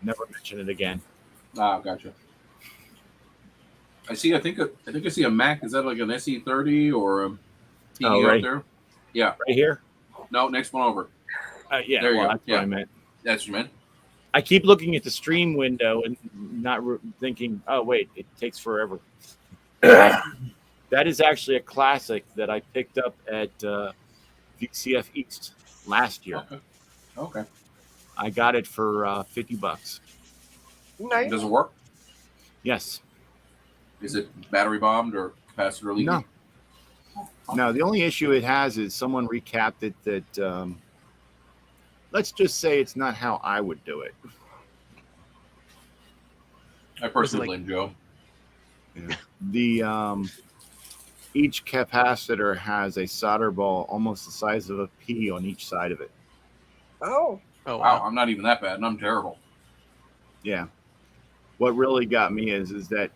never mention it again. Gotcha. I see. I think I see a Mac. Is that like an SE30 or a TD Oh, right. out there? Yeah. Right here? No, next one over. Yeah, There you well, go. that's Yeah. what I meant. That's what you meant. I keep looking at the stream window and not thinking, oh, wait, it takes forever. That is actually a classic that I picked up at VCF East last year. Okay. I got it for $50. Nice. Does it work? Yes. Is it battery bombed or capacitor leaking? No. No, the only issue it has is someone recapped it that, let's just say it's not how I would do it. I personally like- blame Joe. The each capacitor has a solder ball almost the size of a pea on each side of it. Oh. Oh Wow, wow. I'm not even that bad, and I'm terrible. Yeah. What really got me is that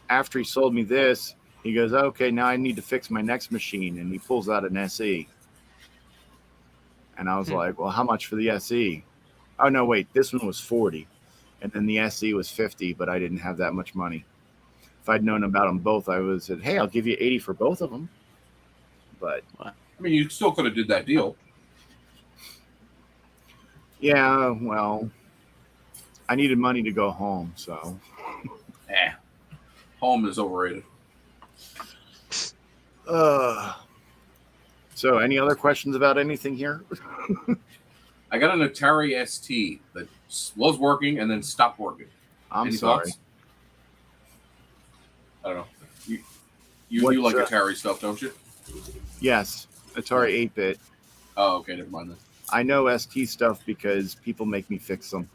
after he sold me this, he goes, okay, now I need to fix my next machine. And he pulls out an SE. And I was like, well, how much for the SE? Oh, no, wait, this one was 40. And then the SE was 50, but I didn't have that much money. If I'd known about them both, I would have said, hey, I'll give you 80 for both of them. But I mean, you still could have did that deal. yeah, well, I needed money to go home. So Home is overrated. so any other questions about anything here? I got an Atari ST that was working and then stopped working. I'm Any sorry. thoughts? I don't know. You What, like Atari stuff, don't you? Yes, Atari 8-bit. Oh, okay, never mind then. I know ST stuff because people make me fix them.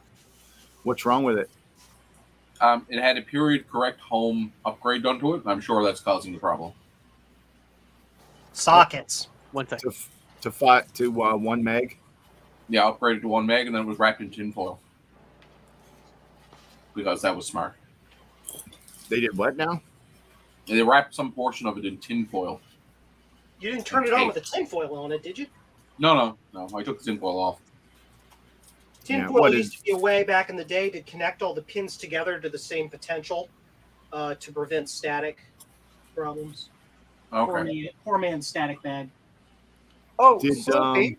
What's wrong with it? It had a period correct home upgrade done to it. And I'm sure that's causing the problem. Sockets. One second. To 1 meg? Yeah, upgraded to 1 meg and then it was wrapped in tinfoil. Because that was smart. They did what now? And they wrapped some portion of it in tinfoil. You didn't turn it on with the tinfoil on it, did you? No. I took the tinfoil off. Tinfoil what used is- to be a way back in the day to connect all the pins together to the same potential to prevent static problems. Okay. Poor man's static bag. Oh, Did, Slippy,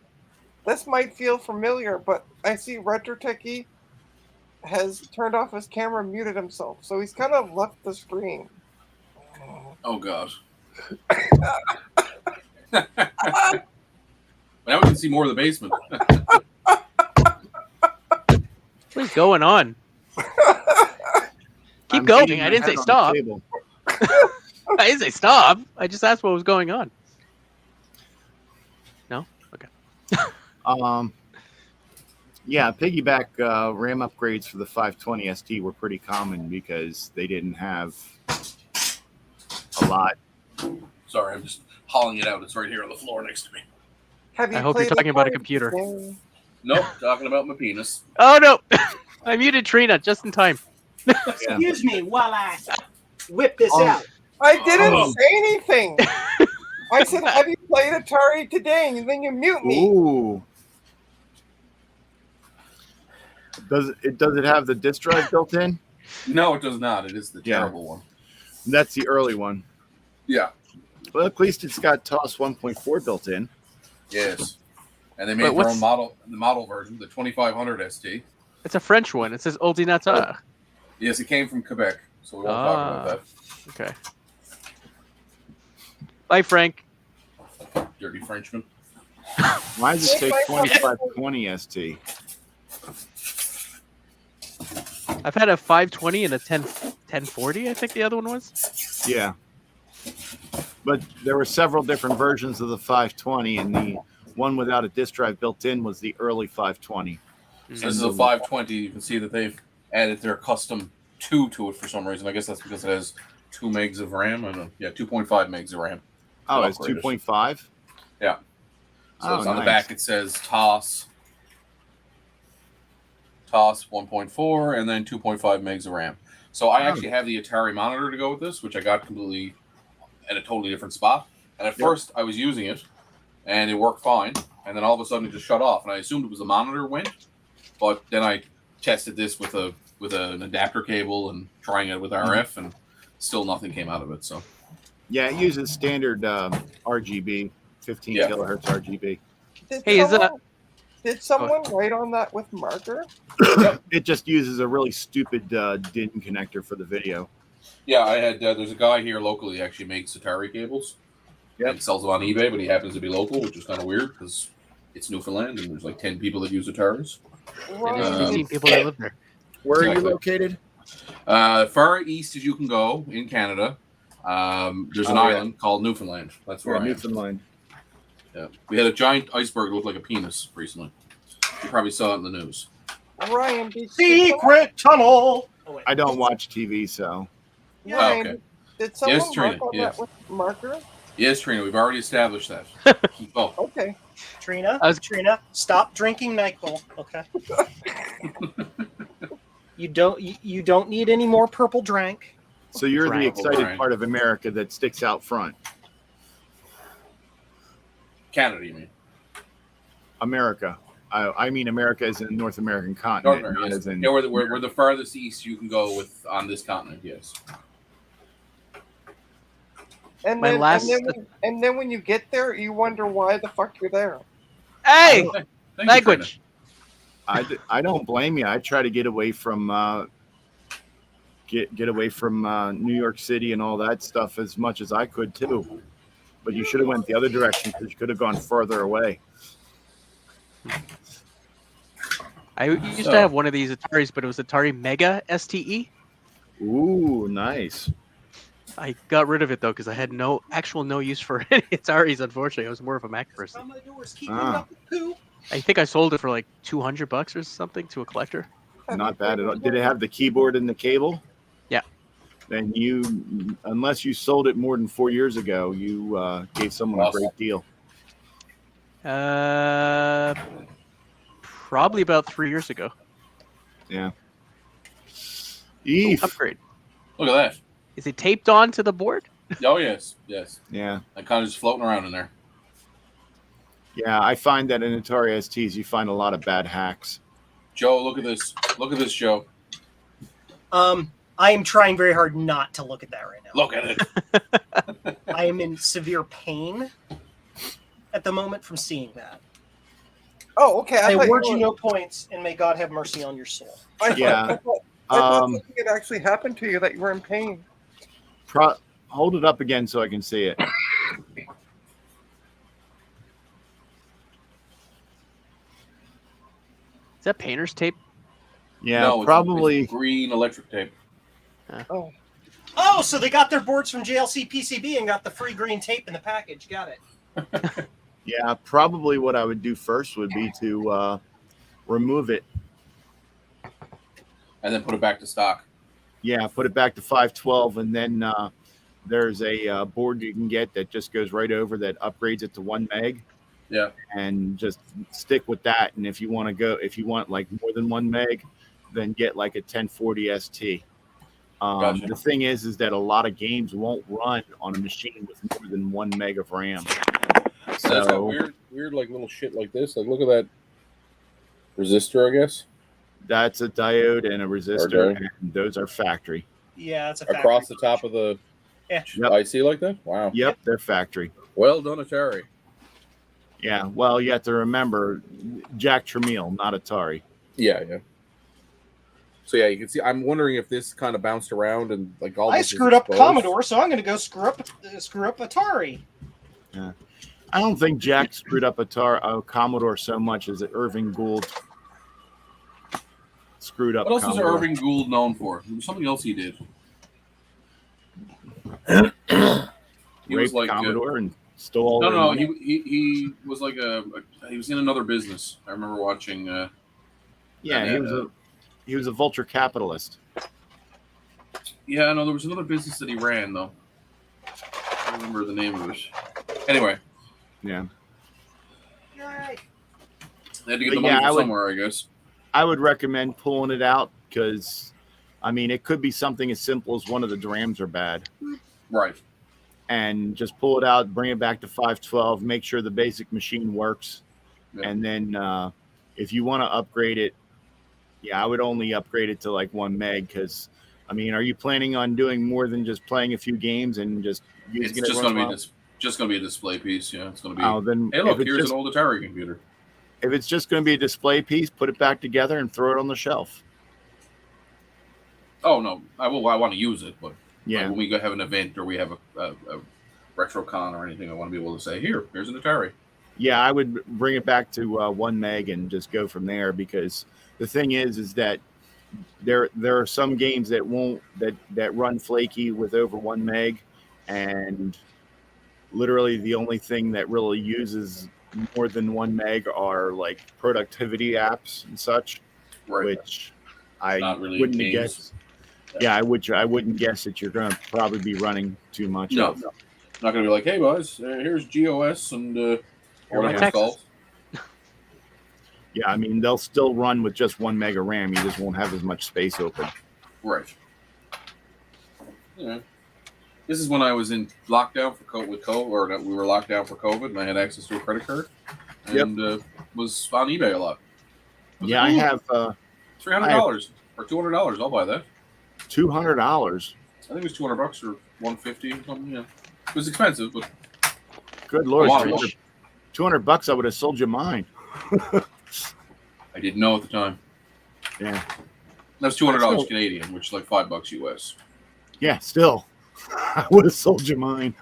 this might feel familiar, but I see RetroTechie has turned off his camera and muted himself, so he's kind of left the screen. Oh god. Now we can see more of the basement. What is going on? Keep I'm going. beating I my didn't say head on the stop. table. I didn't say stop. I just asked what was going on. No? Okay. Yeah, piggyback RAM upgrades for the 520 ST were pretty common because they didn't have a lot. Sorry, I'm just hauling it out. It's right here on the floor next to me. Have you I hope you're played talking about a Atari computer. game? Nope, talking about my penis. Oh no! I muted Trina just in time. Yeah. Excuse me while I whip this Um, out. I didn't Oh. say anything. I said, "Have you played Atari today?" And then you mute me. Ooh. Does it have the disk drive built in? No, it does not. It is the Yeah. terrible one. That's the early one. Yeah. Well, at least it's got TOS 1.4 built in. Yes. And they But made their what's- own model, the model version, the 2500 ST. It's a French one. It says Ordinateur. Yes, it came from Quebec, so we won't talk about that. Okay. Bye, Frank. Dirty Frenchman. Why does it say Yes, I- 2520 ST? I've had a 520 and a 1040, I think the other one was. Yeah. But there were several different versions of the 520, and the one without a disk drive built in was the early 520. So this is a 520. You can see that they've added their custom 2 to it for some reason. I guess that's because it has 2 megs of RAM. I don't know. Yeah, 2.5 megs of RAM. Oh, it's Upgraded. 2.5? Yeah. So Oh, it's on the nice. back. It says TOS 1.4, and then 2.5 megs of RAM. So I Oh. actually have the Atari monitor to go with this, which I got completely at a totally different spot. And at Yep. first, I was using it, and it worked fine. And then all of a sudden, it just shut off, and I assumed it was the monitor went. But then I tested this with an adapter cable and trying it with RF, and still nothing came out of it. So Yeah, it uses standard RGB, 15 Yeah. kilohertz RGB. Hey, Did someone write on that with marker? It just uses a really stupid DIN connector for the video. yeah, I had there's a guy here locally who actually makes Atari cables. Yep. And sells them on eBay, but he happens to be local, which is kind of weird because it's Newfoundland and there's like 10 people that use Ataris. And Right. there's 15 people that live there. Where are you Exactly. located? Far east as you can go in Canada, there's an Oh, yeah. island called Newfoundland. That's where We're I am. Newfoundland. Yeah. We had a giant iceberg that looked like a penis recently. You probably saw it in the news. Ryan, did Secret tunnel. Oh, wait. I don't watch TV, so Yeah. Ryan, okay. did someone Yes, Trina, mark on yes. that with marker? Yes, Trina, we've already established that. Oh, Okay. Trina, I was- Trina, stop drinking NyQuil. Okay. you don't need any more purple drink. so you're the Right. excited Right. part of America that sticks out front. Canada, you mean? America. I mean America as in North American continent, North not America, as in yeah, we're the farthest east you can go with on this continent, yes. And My then, last- and then when you get there, you wonder why the fuck you're there. Hey! Thank you, Language! I don't blame you. I try to get away from get away from New York City and all that stuff as much as I could too. But you should have went the other direction because you could have gone further away. I used So- to have one of these Ataris, but it was Atari Mega STE. Ooh, nice. I got rid of it though because I had no use for any Ataris. Unfortunately, I was more of a Mac person. Commodores keep Ah. up the poo. I think I sold it for like $200 or something to a collector. Not bad at all. Did it have the keyboard and the cable? Yeah. Then you, unless you sold it more than 4 years ago, you gave someone a Awesome. great deal. Probably about 3 years ago. Yeah. Ooh, Eef. upgrade. Look at Is it taped on to the board? that. Oh, yes, yes. Yeah. I kind of just floating around in there. Yeah. I find that in Atari STs, you find a lot of bad hacks. Joe, look at this. Look at this, Joe. I am trying very hard not to look at that right now. Look at it. I am in severe pain at the moment from seeing that. Oh, okay. I thought award you were- no points, and may God have mercy on your soul. I thought- Yeah. I thought Um, something had actually happened to you, that you were in pain. Hold it up again so I can see it. Is that painter's tape? Yeah, No, it's probably. green electric tape. Oh, Oh, so they got their boards from JLC PCB and got the free green tape in the package. Got it. Yeah, probably what I would do first would be to remove it. And then put it back to stock. Yeah, put it back to 512, and then there's a board you can get that just goes right over that upgrades it to 1 meg. Yeah. And just stick with that. And if you want like more than 1 meg, then get like a 1040 ST. Gotcha. The thing is that a lot of games won't run on a machine with more than 1 meg of RAM. That's got So weird like little shit like this. Like look at that resistor, I guess. that's a diode and a resistor, Okay. and those are factory. Yeah, it's a Across the factory top of the Yeah. Yep. IC like that? Wow. Yep, they're factory. Well done, Atari. Yeah, well, you have to remember Jack Tramiel, not Atari. Yeah, yeah. So yeah, you can see. I'm wondering if this kind of bounced around and like all. I this is screwed up exposed. Commodore, so I'm going to go screw up Atari. I don't think Jack screwed up Commodore so much as Irving Gould screwed up What else was Commodore. Irving Gould known for? There was something else he did. He was Raped like Commodore and stole all no, their no. money. He was like he was in another business. I remember watching. Yeah, he was a vulture capitalist. Yeah, no, there was another business that he ran though. I don't remember the name of it. Anyway, Yeah, Right. they had to get the But money yeah, from I would- somewhere, I guess. I would recommend pulling it out because, I mean, it could be something as simple as one of the drams are bad, Right. and just pull it out, bring it back to 512, make sure the basic machine works, Yeah. and then if you want to upgrade it, yeah, I would only upgrade it to like 1 meg because, I mean, are you planning on doing more than just playing a few games and just using It's it? just once going in a to be while? just going to be a display piece. Yeah, it's going to be. Oh, then Hey, look, if it's here's just- an old Atari computer. if it's just going to be a display piece, put it back together and throw it on the shelf. Oh no, I want to use it, but Yeah, like, when we go have an event or we have a RetroCon or anything, I want to be able to say, here's an Atari. yeah, I would bring it back to 1 meg and just go from there because the thing is that there are some games that won't that run flaky with over 1 meg, and literally the only thing that really uses more than 1 meg are like productivity apps and such, Right. which I Not really wouldn't games. guess. Yeah, I wouldn't guess that you're going to probably be running too much. No. of. Not going to be like, hey boys, here's GOS and Here whatever my it's Texas. called. Yeah, I mean they'll still run with just 1 meg of RAM. You just won't have as much space open. Right. Yeah. This is when I was in lockdown for COVID, or we were locked down for COVID, and I had access to a credit card, and was on eBay a lot. Yeah, I have $300 or $200. I'll buy that. $200. I think it was $200 or $150 or something. Yeah, it was expensive, but Good lord, A lot of 200, $200 I would have sold you mine. I didn't know at the time. Yeah, That was $200 Still- Canadian, which is like $5 US. yeah, still, I would have sold you mine.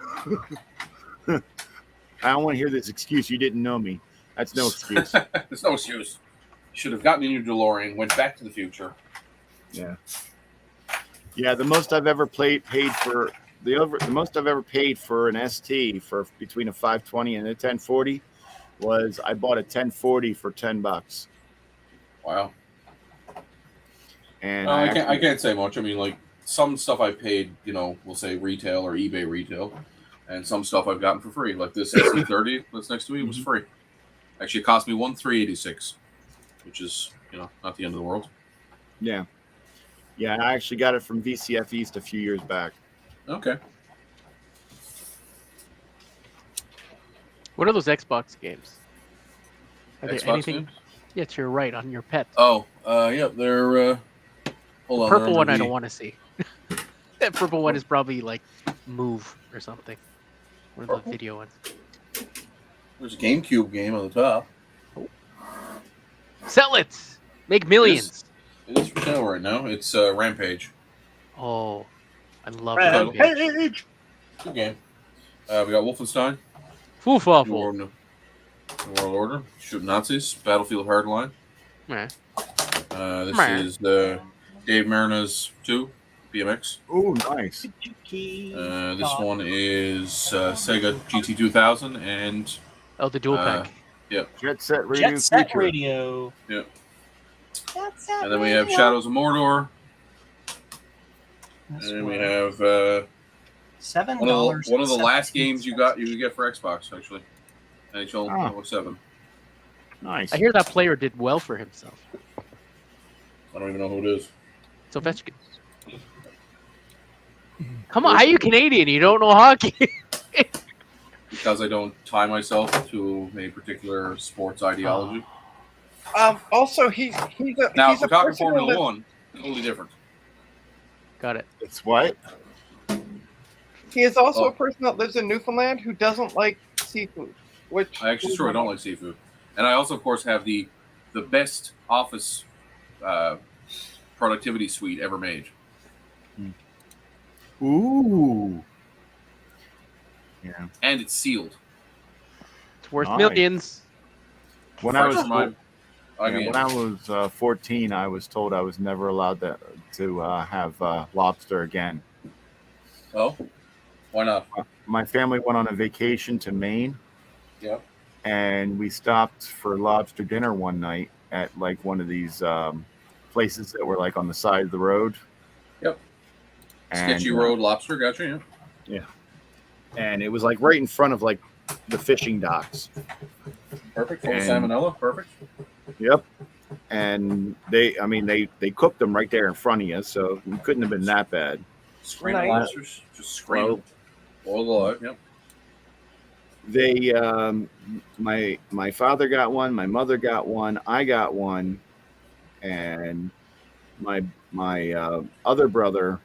I don't want to hear this excuse. You didn't know me. That's no excuse. There's no excuse. You should have gotten in your DeLorean, went back to the future. Yeah, the most I've ever paid for the most I've ever paid for an ST for between a 520 and a 1040 was I bought a 1040 for $10, Wow. and I can't say much. I mean, like some stuff I paid, we'll say retail or eBay retail, and some stuff I've gotten for free. Like this SC30 that's next to me was free. Actually, it cost me $1,386, which is not the end of the world. Yeah, I actually got it from VCF East a few years back. Okay. What are those Xbox games? Are there Xbox anything? games? Yeah, to your right on your pet. Oh, yeah, they're. Hold on. Purple they're one under I the- don't want to see. That purple one is probably like Move or something. One of the video ones. There's a GameCube game on the top. Sell it! Make millions! It is for sale right now. It's Rampage. Oh, I love Rampage. Rampage. Good game. We got Wolfenstein. New Foofaffle. World, New World Order. Shoot Nazis. Battlefield Hardline. Meh. This Meh. is Dave Marina's 2 BMX. Oh, nice. This one is Sega GT2000 and Oh, the dual pack. Jet Set Radio. Jet Set Future. Radio. Yeah. Jet Set and then we have Radio. Shadows of Mordor. This And we one. have $7. one of the last games you could get for Xbox actually. NHL Ah. 07. Nice. I hear that player did well for himself. I don't even know who it is. So Ovechkin. Come on, how are you Canadian? You don't know hockey? Because I don't tie myself to a particular sports ideology. Also, he's a Now, he's if we're a talking person who Formula lives- One, totally different. Got it. It's what? He is also Oh. a person that lives in Newfoundland who doesn't like seafood. Which I don't like seafood, and I also, of course, have the best office productivity suite ever made. Ooh. Yeah. And it's sealed. It's worth Nice. millions. When I was Fresh from yeah, IBM. when I was 14, I was told I was never allowed to have lobster again. Oh, why not? My family went on a vacation to Maine, Yeah. and we stopped for lobster dinner one night at like one of these places that were like on the side of the road. Yep. And, Sketchy Road Lobster, gotcha. Yeah. and it was like right in front of like the fishing docks. Perfect. Full And- salmonella. Perfect. Yep. And they cooked them right there in front of you, so it couldn't have been that bad. Screaming Nice. lobsters. Just screaming. Boiled alive. Yep. They my father got one, my mother got one, I got one, and my other brother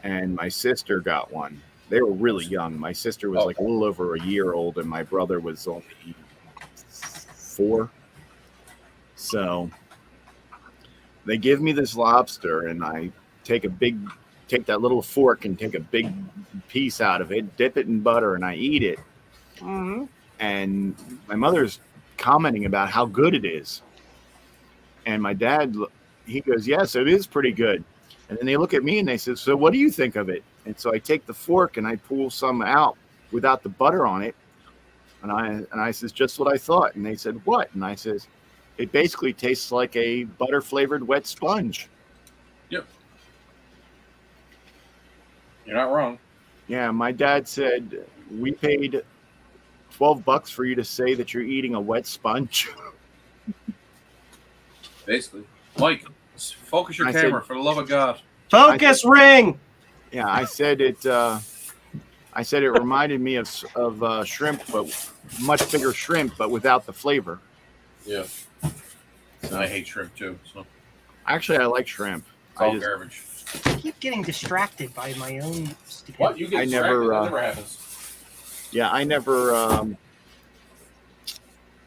and my sister got one. They were really young. My sister was like a little over a year old, and my brother was only 4. So they give me this lobster, and I take that little fork and take a big piece out of it, dip it in butter, and I eat it. Mhm. And my mother's commenting about how good it is. And my dad, he goes, yes, it is pretty good. And then they look at me and they say, so what do you think of it? And so I take the fork and I pull some out without the butter on it. And I says, just what I thought. And they said, what? And I says, it basically tastes like a butter flavored wet sponge. You're not wrong. Yeah, my dad said, we paid $12 for you to say that you're eating a wet sponge. Basically. Mike, focus your I camera said- for the love of God. Focus ring. Yeah, I said it. I said it reminded me of shrimp, but much bigger shrimp, but without the flavor. Yeah. So, I hate shrimp too. So actually, I like shrimp. it's all I just, garbage. I keep getting distracted by my own stupid. What? You get I distracted? never, That never happens. yeah, I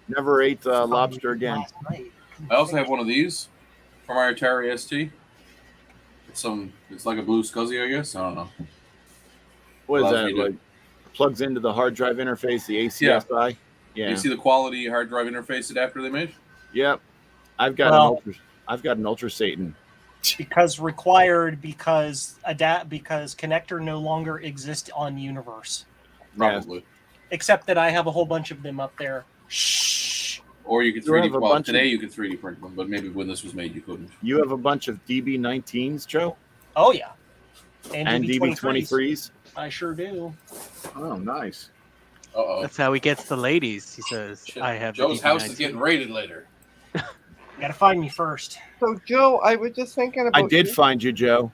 never ate lobster again. Last night. I also have one of these from my Atari ST. It's like a blue SCSI, I guess. I don't know. What is Allows that? me to- Like plugs into the hard drive interface, the ACSI. Yeah. You see the quality hard drive interface adapter they made? Yep. I've got an Ultra Satan. Because required because connector no longer exists on Universe. Probably. Except that I have a whole bunch of them up there. Shh. Or you could You have 3D. a Well, bunch today of- you could 3D print them, but maybe when this was made, you couldn't. You have a bunch of DB19s, Joe, Oh yeah. and DB23s. I sure do. Oh, nice. Uh-oh. That's how he gets the ladies. He says, "I have." the Joe's house is DB19." getting raided later. You gotta find me first. So Joe, I was just thinking about. I did you. find you, Joe.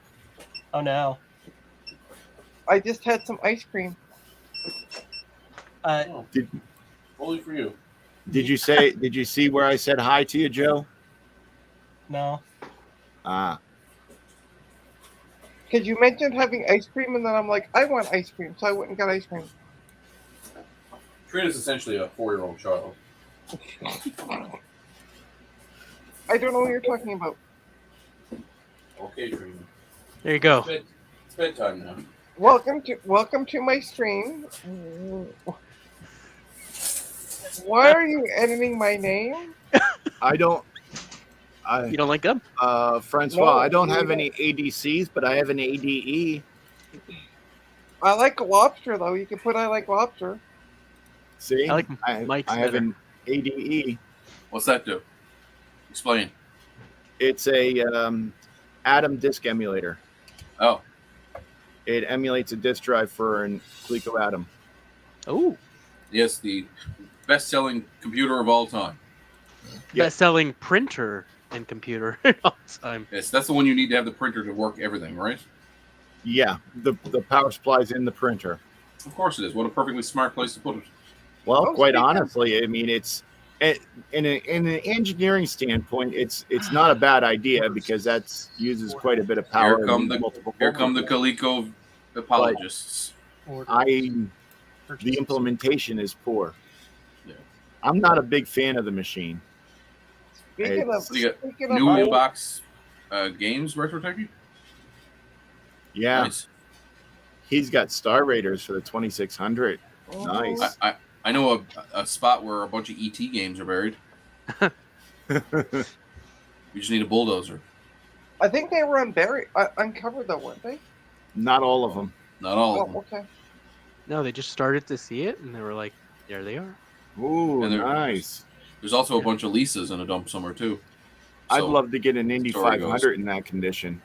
Oh no. I just had some ice cream. Oh, only for you. Did you say? Did you see where I said hi to you, Joe? No. Ah, Because you mentioned having ice cream, and then I'm like, I want ice cream, so I went and got ice cream. Trina's essentially a 4-year-old child. I don't know what you're talking about. Okay, Trina. There you go. It's bedtime now. Welcome to my stream. Why are you editing my name? I don't. You don't like gum? Francois, No, I don't have you any ADCs, but I have an ADE. I like lobster though. You can put I like lobster. See, I like I Mike's have better. an ADE. What's that do? Explain. It's a Atom disk emulator. Oh, It emulates a disk drive for an Coleco Atom. Oh, yes, the best-selling computer of all time. Yeah. best-selling printer and computer all the time. Yes, that's the one you need to have the printer to work everything, right? Yeah, the power supply's in the printer. Of course it is. What a perfectly smart place to put it. Well, Oh, quite speaking- honestly, I mean, it's in an engineering standpoint, it's not a bad idea because that uses quite a bit of power. Here come and the- multiple Here come the voltages. Coleco apologists. The implementation is poor. Yeah. I'm not a big fan of the machine. Speaking of, You got speaking of New old- inbox games, Retro Techie? Yeah, Nice. he's got Star Raiders for the 2600. Mhm. Nice. I know a spot where a bunch of ET games are buried. We just need a bulldozer. I think they were uncovered though, weren't they? Not all of them. Not all of Oh, them. okay. No, they just started to see it, and they were like, there they are. Ooh, And they're- nice. There's also a bunch of Lisas in a dump somewhere too. I'd So, love to get an Indy story 500 in that condition.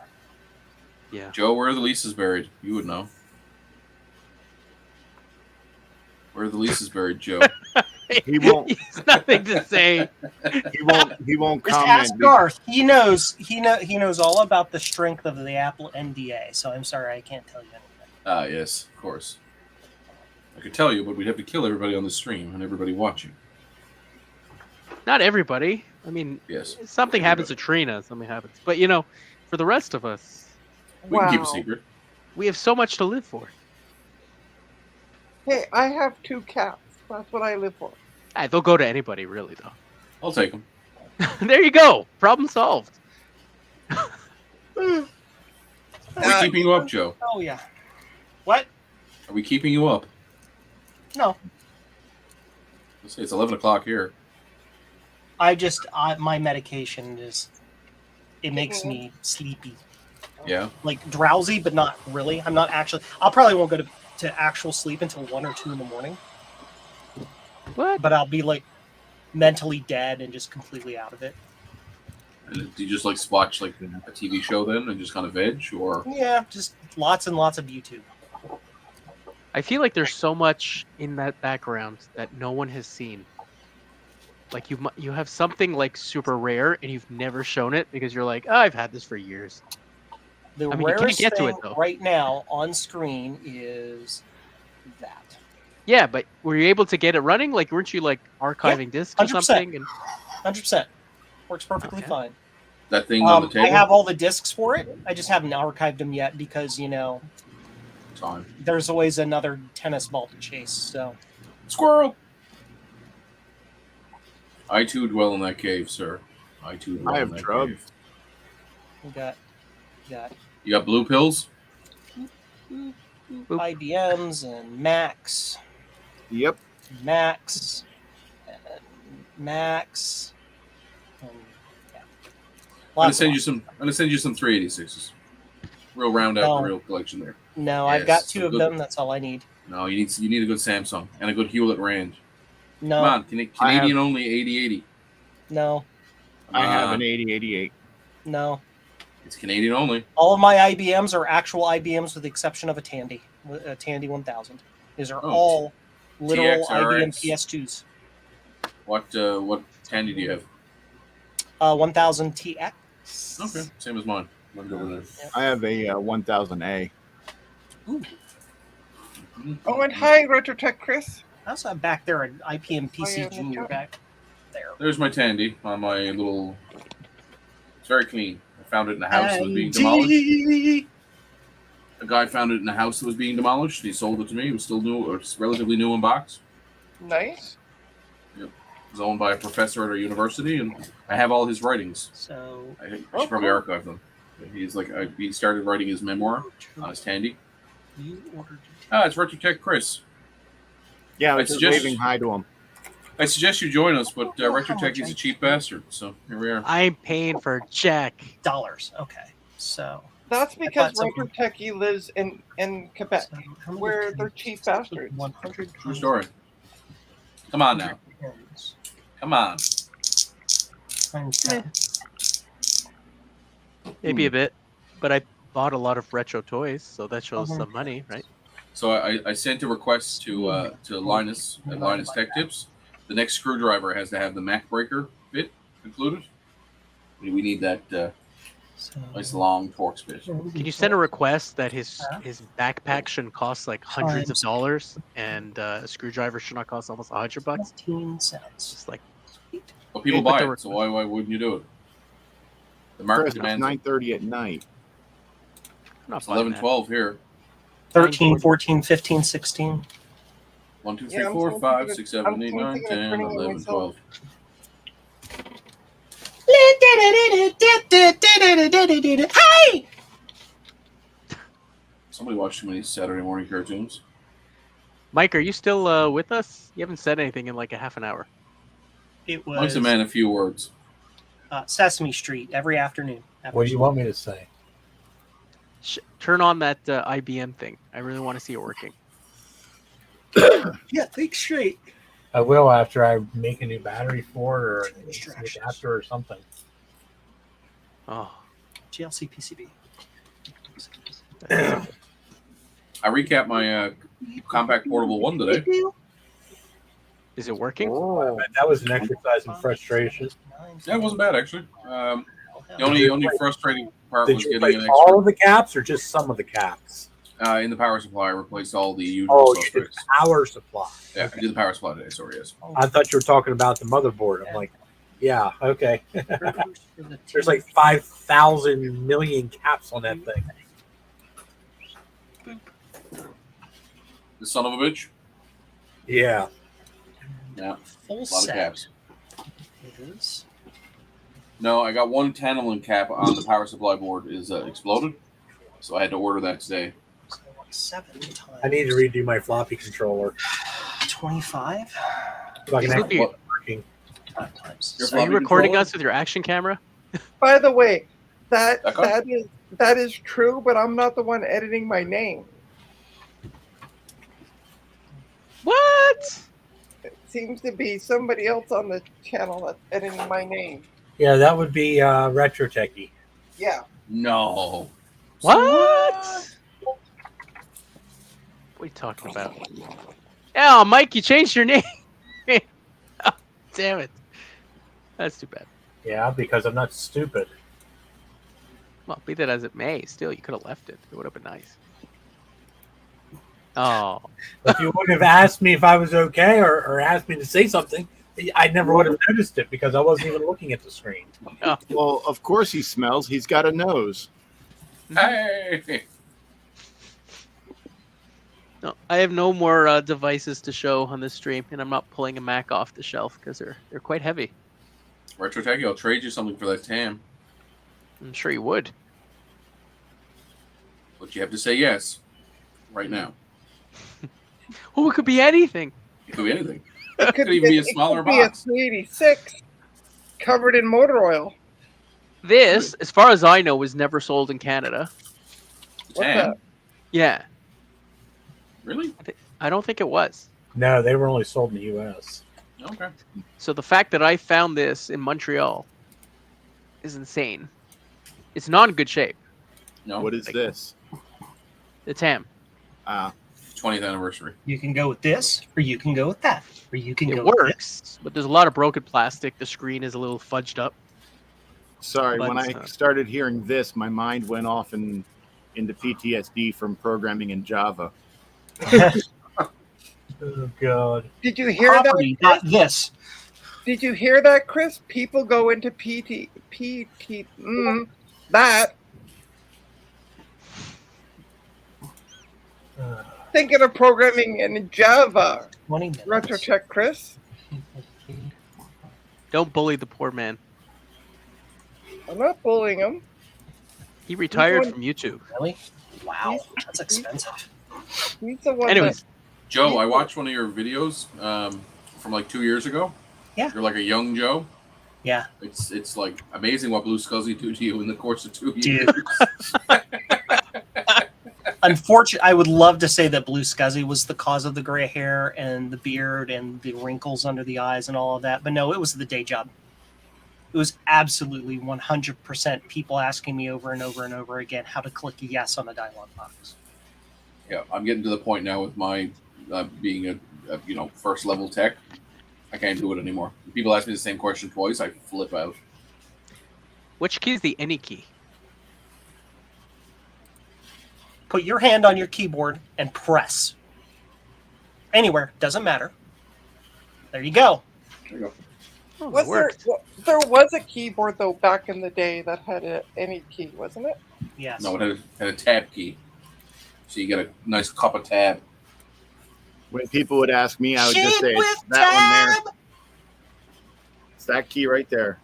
Yeah. Joe, where are the Lisas buried? You would know. Where are the Lisas buried, Joe? He won't. He's nothing to say. He won't Just comment. ask Garth. He knows all about the strength of the Apple NDA. So I'm sorry, I can't tell you anything. Ah, yes, of course. I could tell you, but we'd have to kill everybody on the stream and everybody watching. Not everybody. I mean, Yes. something happens to Trina, something happens. But, you know, for the rest of us, We can keep a Wow. secret. we have so much to live for. Hey, I have 2 cats. That's what I live for. Ah, they'll go to anybody, really, though. I'll take them. There you go. Problem solved. Are we keeping you up, Joe? Oh yeah. What? Are we keeping you up? No. Let's say it's 11 o'clock here. My medication it makes me sleepy, Yeah. like drowsy, but not really. I'm not actually. I'll probably won't go to actual sleep until 1 or 2 in the morning, What? but I'll be like mentally dead and just completely out of it. And do you just like watch like a TV show then and just kind of veg, or Yeah, just lots and lots of YouTube. I feel like there's so much in that background that no one has seen. Like you have something like super rare and you've never shown it because you're like, oh, I've had this for years. The I mean, you can't rarest get to it, thing though. right now on screen is that. Yeah, but were you able to get it running? Like, weren't you like archiving discs or 100%. something? And 100% works perfectly Okay. fine. that thing on the table? I have all the discs for it. I just haven't archived them yet because Time. there's always another tennis ball to chase. So Squirrel. I too dwell in that cave, sir. I too dwell I in have that drugs. cave. we got You got blue pills? Boop. IBMs and Macs, Yep. Macs, and Macs. And, yeah. I'm gonna Lots send of- you some. I'm gonna send you some 386s. Real round out No. the real collection there. No, I've Yes, got so 2 of good. them. That's all I need. No, you need a good Samsung and a good Hewlett Rand. No, Come on, I have- Canadian only 8080. no, I have Uh, an 8088. no. It's Canadian only. All of my IBMs are actual IBMs with the exception of a Tandy 1000. These are Oh, all literal IBM TXRX. PS2s. What Tandy do you have? 1000 TX. Okay, same as mine. Mine's over there. I have a 1000A. Oh, and hi, Retrotech Chris. I also have back there an IPM PC Oh, yeah, Junior sure. back. there. There's my Tandy on my little. It's very clean. I found it in a house that was being demolished. Tandy. A guy found it in a house that was being demolished. He sold it to me. It was still new, or it's relatively new in box. Nice. It was owned by a professor at our university, and I have all his writings. So I should probably archive them. He's like he started writing his memoir on his Tandy. you ordered. It's RetroTech Chris. Yeah, I it's just suggest- waving hi to him. I suggest you join us, but RetroTech is a cheap bastard. So here we are. I'm paying for a check. $. Okay, so. That's because thought so. Retro lives in Quebec, so how many where they're pens? cheap bastards. 100 True story. Come on now. pens Come on. times 10. Maybe a bit, but I bought a lot of retro toys, so that shows some money, right? So I sent a request to Linus at Linus Tech Tips. The next screwdriver has to have the Mac breaker bit included. We need that So, nice long Torx bit. Can you send a request that his backpack shouldn't cost like hundreds of Times. dollars, and a screwdriver should not cost almost $100? 15 cents. Just like Well, people Hey, but buy the it, so why wouldn't you do it? The market Chris, it's demands it. 9:30 at night. I'm not It's buying 11:12 here. 13, 14, 15, 16. 1, 2, 3, Yeah, I'm 4, thinking 5, of- 6, 7, I'm 8, 9, thinking of 10, turning it 11, myself. 12. Hey! Somebody watched too many Saturday morning cartoons. Mike, are you still with us? You haven't said anything in like a half an hour. It Mike's was a man of few words. Sesame Street every afternoon. What do you want me to say? Turn on that IBM thing. I really want to see it working. Yeah, think straight. I will after I make a new battery for it or an Distractions. adapter or something. Oh, GLC PCB. I recapped my compact portable one today. is it working? Oh. But that was an exercise in frustration. Yeah, it wasn't bad actually. The only frustrating part Did was you getting replace an all extra of the caps or just some of the caps? in the power supply. I replaced all the usual Oh, you did suspects. power supply. Yeah, I did the power supply today. Sorry, yes. I thought you were talking about the motherboard. I'm like, yeah, okay. There's like 5,000 million caps on that thing. The son of a bitch. Yeah. Yeah, full a lot of set. caps. It is. No, I got one tantalum cap on the power supply board is exploded, so I had to order that today. So 7 times. I need to redo my floppy controller. 25. So I can Sloopy, actually get it working. 5 times. Your are you floppy recording controller? us with your action camera? By the way, that Okay. that is true, but I'm not the one editing my name. What? It seems to be somebody else on the channel that's editing my name. Yeah, that would be Retro Techie. Yeah. No. What? What are you talking about? Oh, Mike, you changed your name. Oh, damn it. That's too bad. Yeah, because I'm not stupid. Well, be that as it may, still, you could have left it. It would have been nice. Oh, If you would have asked me if I was okay or asked me to say something, I never would have noticed it because I wasn't even looking at the screen. Well, of course he smells. He's got a nose. Hey. no, I have no more devices to show on this stream, and I'm not pulling a Mac off the shelf because they're quite heavy. Retro Techie, I'll trade you something for that TAM, I'm sure you would. but you have to say yes right now. Oh, it could be anything. It could be anything. It Could even be a smaller box. Be a 386 covered in motor oil. This, as far as I know, was never sold in Canada. What's TAM? that? Yeah, Really? I don't think it was. No, they were only sold in the U.S. Okay. So the fact that I found this in Montreal is insane. It's not in good shape. No. What is this? The TAM. 20th anniversary. You can go with this, or you can go with that, or you can It go with this. works, but there's a lot of broken plastic. The screen is a little fudged up. Sorry, But when I it's not. started hearing this, my mind went off into PTSD from programming in Java. Oh, God. Did you hear Property, that? not this. Did you hear that, Chris? People go into that thinking of programming in Java. 20 minutes. RetroTech Chris. Don't bully the poor man. I'm not bullying him. He retired one- from YouTube. Really? Wow, that's expensive. He's the one Anyways, Joe, I watched one of your videos from like 2 years ago. Yeah. You're like a young Joe. Yeah. It's like amazing what Blue Scuzzy do to you in the course of 2 Dude. years. Unfortunately, I would love to say that Blue Scuzzy was the cause of the gray hair and the beard and the wrinkles under the eyes and all of that. But no, it was the day job. It was absolutely 100% people asking me over and over and over again how to click a yes on a dialog box. Yeah, I'm getting to the point now with my being a first level tech. I can't do it anymore. People ask me the same question twice, I flip out. which key is the any key? Put your hand on your keyboard and press. Anywhere, doesn't matter. There you go. There you go. Oh, it Was worked. there was a keyboard though back in the day that had any key, wasn't it? Yes. No, it had a tab key. So you get a nice cup of tab. When people would ask me, I would just Shape say, with it's that one tab. there. It's that key right there.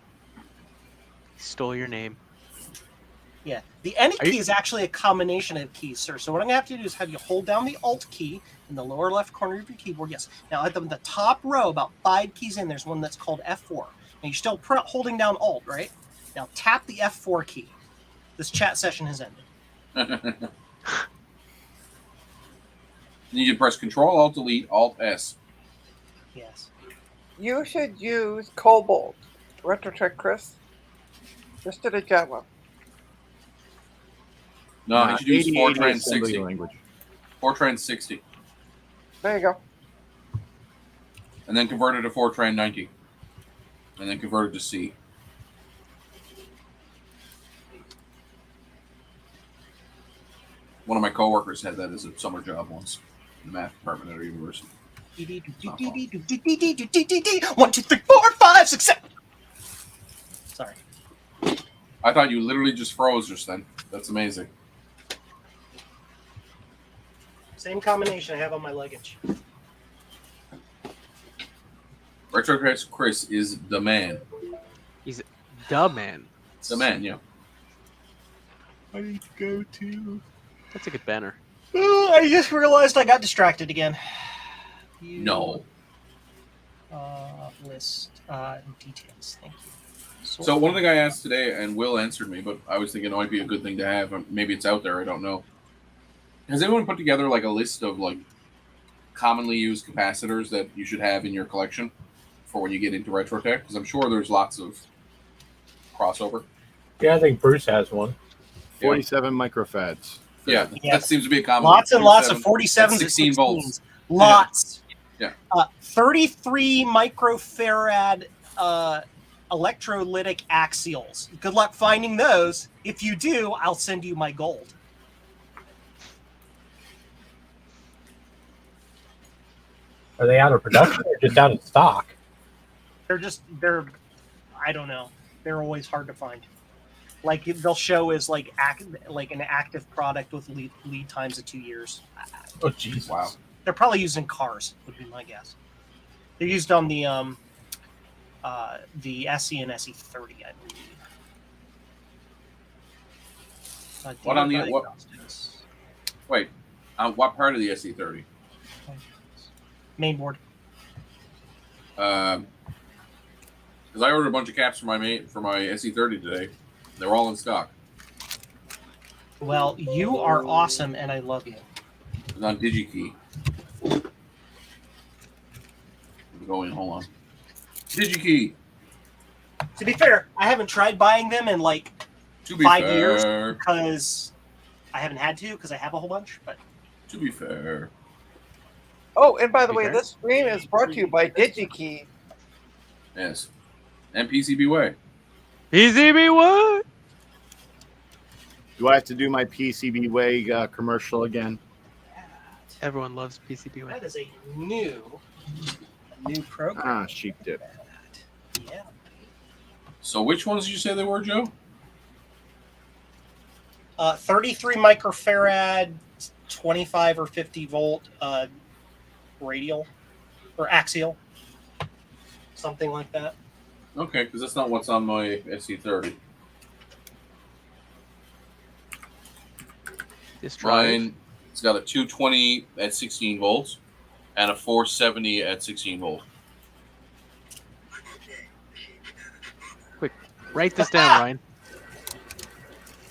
Stole your name. Yeah. The any Are you- key is actually a combination of keys, sir. So what I'm going to have to do is have you hold down the Alt key in the lower left corner of your keyboard. Yes. Now at the top row, about 5 keys in, there's one that's called F4. And you're still holding down Alt, right? Now tap the F4 key. This chat session has ended. You need to press Control Alt Delete Alt S. Yes. You should use Cobalt. RetroTech Chris. Just did a Java. No, you should use 8080 Fortran assembly 60. language. Fortran 60. There you go. And then convert it to Fortran 90. And then convert it to C. One of my coworkers had that as a summer job once in the math department at our university. 1, 2, 3, 4, 5, 6, 7. Sorry. I thought you literally just froze just then. That's amazing. Same combination I have on my luggage. Retro Chris is the man. He's the man. The man, yeah. I need to go to. That's a good banner. Oh, I just realized I got distracted again. No. List details. Thank you. So one thing I asked today, and Will answered me, but I was thinking it might be a good thing to have. Maybe it's out there. I don't know. Has anyone put together like a list of like commonly used capacitors that you should have in your collection for when you get into RetroTech? Because I'm sure there's lots of crossover. Yeah, I think Bruce has one. 47 microfads. Yeah, that Yes. seems to be a common. Lots and lots of 47 47s and 16 volts. Lots. Yeah. 33 microfarad electrolytic axials. Good luck finding those. If you do, I'll send you my gold. Are they out of production or just out of stock? They're I don't know. They're always hard to find. Like they'll show as like an active product with lead times of 2 years. Oh, Jesus. Wow. They're probably used in cars, would be my guess. They're used on the SE and SE30, I believe. What on the what? Wait, what part of the SE30? Mainboard. Because I ordered a bunch of caps for my SE30 today. They're all in stock. Well, you are awesome, and I love you. It's on DigiKey. Let me go in. Hold on. DigiKey. To be fair, I haven't tried buying them in like To be 5 fair, years because I haven't had to because I have a whole bunch. But to be fair, Oh, and by the way, Okay. this stream is brought to you by DigiKey. yes. And PCBWay. PCB what? Do I have to do my PCB way commercial again? Everyone loves PCB. that is a new program. Ah, sheep dip. So which ones did you say they were, Joe? 33 microfarad, 25 or 50 volt radial or axial, something like that. Okay, because that's not what's on my SC30. This drive. Mine, it's got a 220 at 16 volts and a 470 at 16 volts. Write this down, Ryan.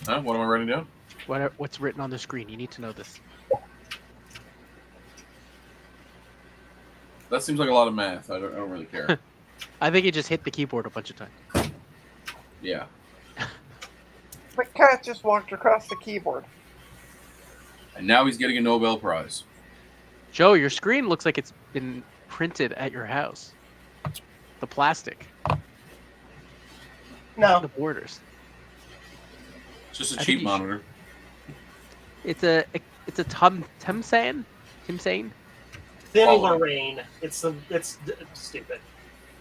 Huh? What am I writing down? What's written on the screen? You need to know this. That seems like a lot of math. I don't really care. I think he just hit the keyboard a bunch of times. Yeah. The cat just walked across the keyboard. And now he's getting a Nobel Prize. Joe, your screen looks like it's been printed at your house. The plastic, the No, borders. It's just a I think cheap you should- monitor. It's a Timsane? thin Quality. Lorraine. It's stupid.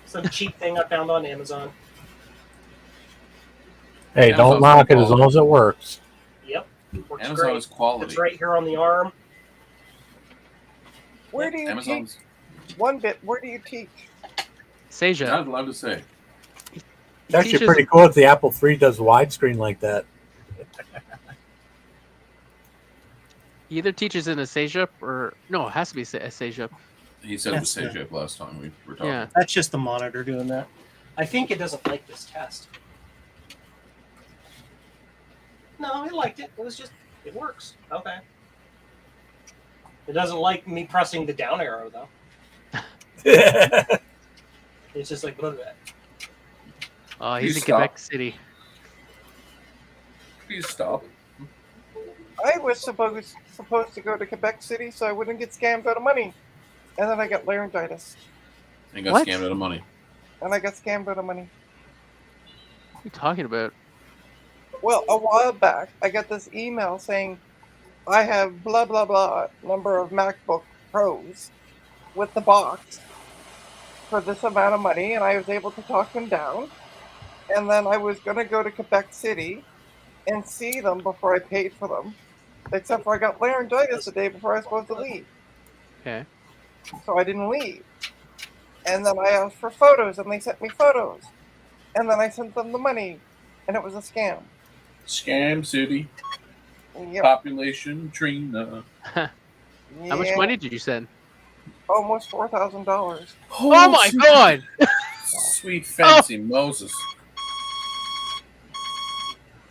Some cheap thing I found on Amazon. Hey, Amazon's don't knock it as quality. long as it works. Yep, works Amazon great. is quality. It's right here on the arm. Where do you Amazon's teach? One bit. Where do you teach? Seja. not allowed to say. It's actually pretty cool if the Apple III does widescreen like that. He either teaches in a Seja or no, it has to be a Seja. He said it was That's Sage last time we were talking. Yeah. That's just the monitor doing that. I think it doesn't like this test. No, it liked it. It works. Okay. It doesn't like me pressing the down arrow though. It's just like, look at that. Oh, he's You in stop. Quebec City. Please stop. I was supposed to go to Quebec City so I wouldn't get scammed out of money, and then I got laryngitis, And got What? scammed out of money. and I got scammed out of money. What are you talking about? Well, a while back, I got this email saying I have blah blah blah number of MacBook Pros with the box for this amount of money, and I was able to talk them down. And then I was going to go to Quebec City and see them before I paid for them, except for I got laryngitis the day before I was supposed to leave, Okay. so I didn't leave. And then I asked for photos, and they sent me photos, and then I sent them the money, and it was a scam. Scam City. Yep. Population Trina. How much Yeah, money did you send? Almost $4,000. Oh my god! Sweet fancy Moses.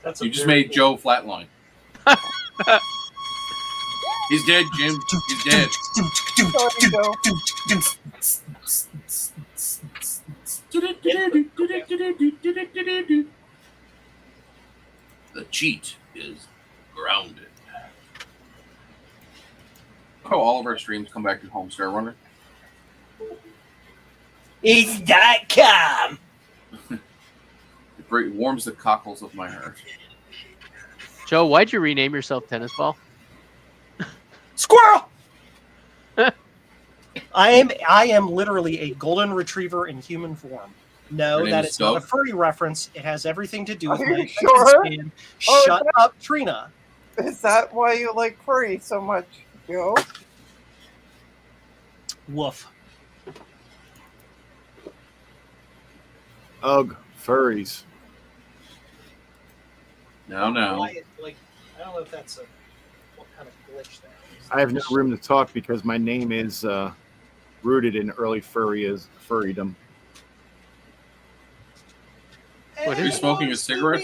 That's You just made Joe flatline. He's dead, Jim. He's dead. Sorry, Joe. The cheat is grounded. Oh, all of our streams come back to Homestar Runner. It's.com. It warms the cockles of my heart. Joe, why'd you rename yourself Tennis Ball? Squirrel. I am literally a golden retriever in human form. No, Your name that is is not a Doug? furry reference. It has everything to do with Are my you attention sure? span. Oh, Shut up, Trina. Is that why you like furry so much, Joe? Woof. Ugh, furries. Now. Why, like, I don't know if that's what kind of glitch that is. I have no room to talk because my name is rooted in early furrydom. What Are you smoking a cigarette?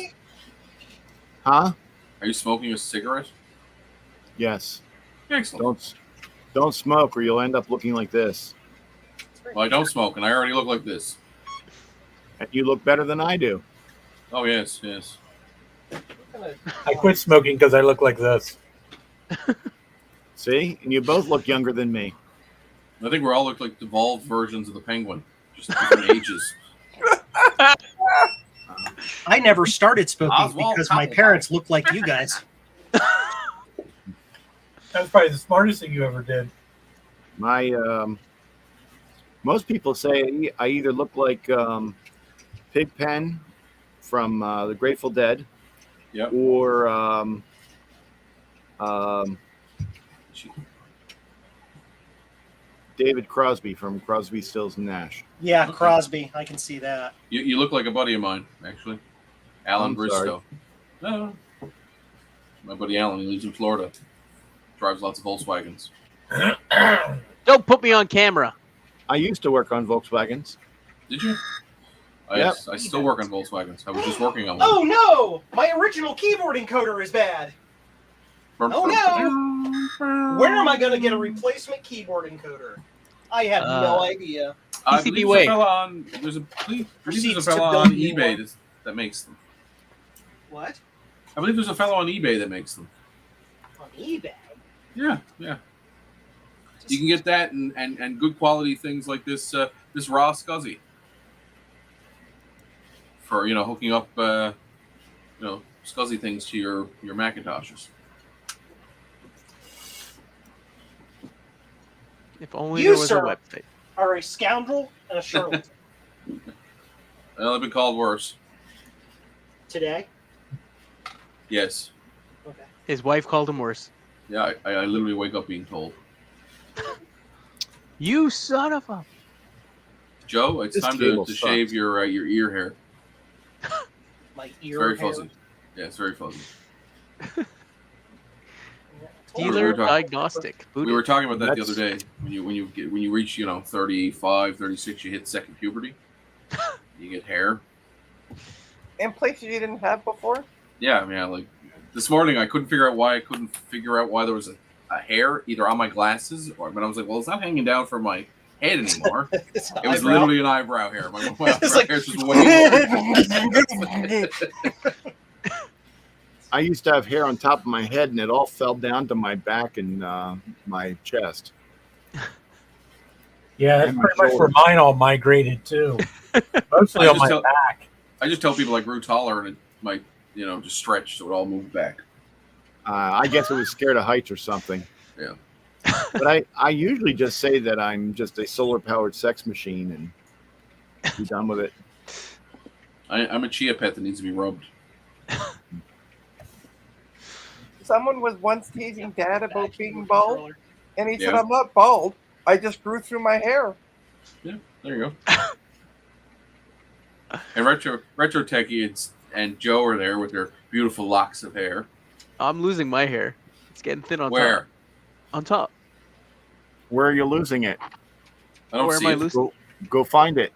Huh? Are you smoking a cigarette? Yes. Excellent. Don't smoke or you'll end up looking like this. Well, I don't smoke, and I already look like this. And you look better than I do. Oh, yes. I quit smoking because I look like this. See? And you both look younger than me. I think we all look like devolved versions of the penguin, just different ages. I never started smoking Oswald because my Cobblepot. parents looked like you guys. That's probably the smartest thing you ever did. My most people say I either look like Pigpen from the Grateful Dead, Yep. or David Crosby from Crosby, Stills and Nash. Yeah, Okay. Crosby. I can see that. You look like a buddy of mine, actually. Alan I'm Bristow. No. My buddy Alan, he lives in Florida. Drives lots of Volkswagens. Don't put me on camera. I used to work on Volkswagens. Did you? Yep. I still work on Volkswagens. I was just working on one. Oh no! My original keyboard encoder is bad. Oh no! Where am I going to get a replacement keyboard encoder? I have no idea. I PCB believe Way. there's a Proceeds fellow to on build new eBay one. that makes them. What? I believe there's a fellow on eBay that makes them. On eBay? Yeah. You can get that and good quality things like this this raw SCSI for hooking up SCSI things to your Macintoshes. If only You, there was sir. a website. Are a scoundrel and a charlatan. Well, they've been called worse. Today? Yes. Okay. His wife called him worse. Yeah, I literally wake up being told. You son of a. Joe, it's This time cable to sucks. shave your ear hair. My It's ear very hair. fuzzy. Yeah, it's very fuzzy. Dealer talking- diagnostic. We were talking about that the That's- other day. When you reach 35, 36, you hit second puberty. You get hair. In places you didn't have before. Yeah, like this morning I couldn't figure out why there was a hair either on my glasses but I was like, well, it's not hanging down from my head anymore. It's It was eyebrow. literally an eyebrow hair. My eyebrow It's like- hair's just way I used to have hair on top of my head, and it all fell down to my back and my chest. Yeah, that's And my pretty much where shoulders. mine all migrated too. Mostly I on just my tell- back. I just tell people I grew taller and it might, just stretch so it all moved back. I guess it was scared of heights or something. Yeah. But I usually just say that I'm just a solar-powered sex machine and be done with it. I'm a chia pet that needs to be rubbed. Someone was once teasing Dad about being bald, and he said, Yeah. "I'm not bald. I just grew through my hair." There you go. And retro techie and Joe are there with their beautiful locks of hair. I'm losing my hair. It's getting thin on Where? top. On top. Where are you losing it? I don't Where see am I it. losing? Go find it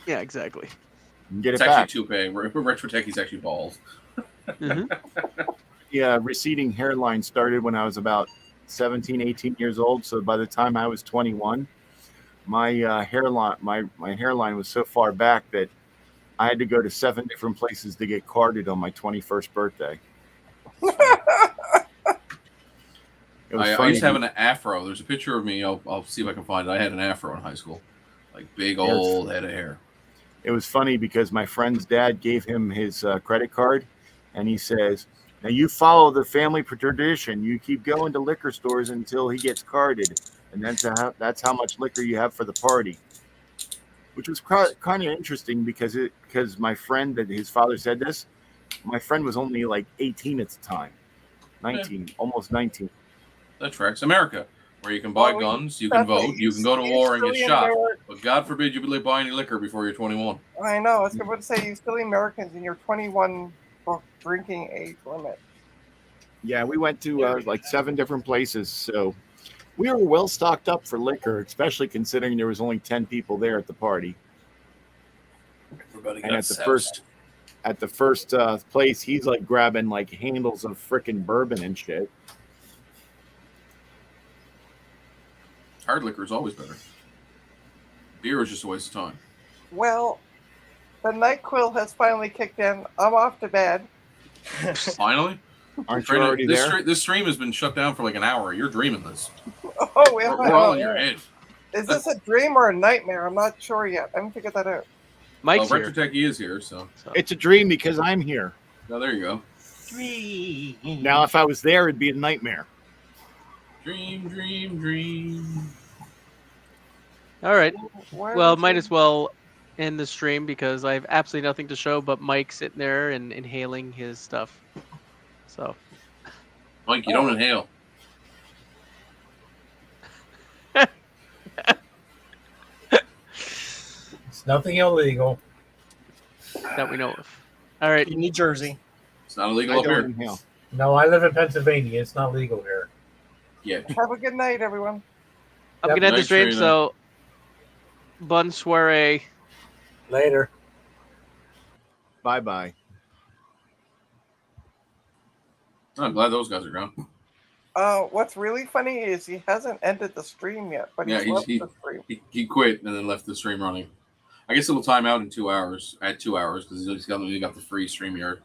Yeah, exactly. and get It's it actually back. toupee. Retro techie's actually bald. hmm Yeah, receding hairline started when I was about 17, 18 years old. So by the time I was 21, my hairline was so far back that I had to go to 7 different places to get carded on my 21st birthday. It was I funny. used to have an afro. There's a picture of me. I'll see if I can find it. I had an afro in high school, like big Yes. old head of hair. It was funny because my friend's dad gave him his credit card, and he says, "Now you follow the family tradition. You keep going to liquor stores until he gets carded, and that's how much liquor you have for the party." Which was kind of interesting because my friend that his father said this, my friend was only like 18 at the time, 19, almost 19. That tracks. America, where you can buy Well, guns, you can That's vote, you can go to you war and get silly shot. Ameri- But God forbid you buy any liquor before you're 21. I know. I was about to say, you silly Americans in your 21 drinking age limit. Yeah, we went to like 7 different places, so we were well stocked up for liquor, especially considering there was only 10 people there at the party. Everybody And at the first place, he's like grabbing like handles of frickin' bourbon and shit. Hard liquor is always better. Beer is just a waste of time. Well, the NyQuil has finally kicked in. I'm off to bed. Finally, Aren't you Brandon, already this, there? this stream has been shut down for like an hour. You're dreaming this. Oh, we We're all in your head. Is this a dream or a nightmare? I'm not sure yet. I haven't figured that out. Mike's Retro here. Techie is here, so So. It's a dream because I'm here. now there you go. Now, if I was there, it'd be a nightmare. Dream, dream, dream. All right. Why Well, would might you- as well end the stream because I have absolutely nothing to show but Mike sitting there and inhaling his stuff. So Mike, you don't inhale. It's nothing illegal. that we know of. All right. In New Jersey. It's not I illegal up don't here. inhale. No, I live in Pennsylvania. It's not legal here. Yeah. Have a good night, everyone. I'm Yep. gonna end the Nice stream, stream, so bonne soiree. Later. Bye bye. I'm glad those guys are gone. What's really funny is he hasn't ended the stream yet, but Yeah, he's left the stream. He quit and then left the stream running. I guess it'll time out in 2 hours. At 2 hours because he's only got the free StreamYard.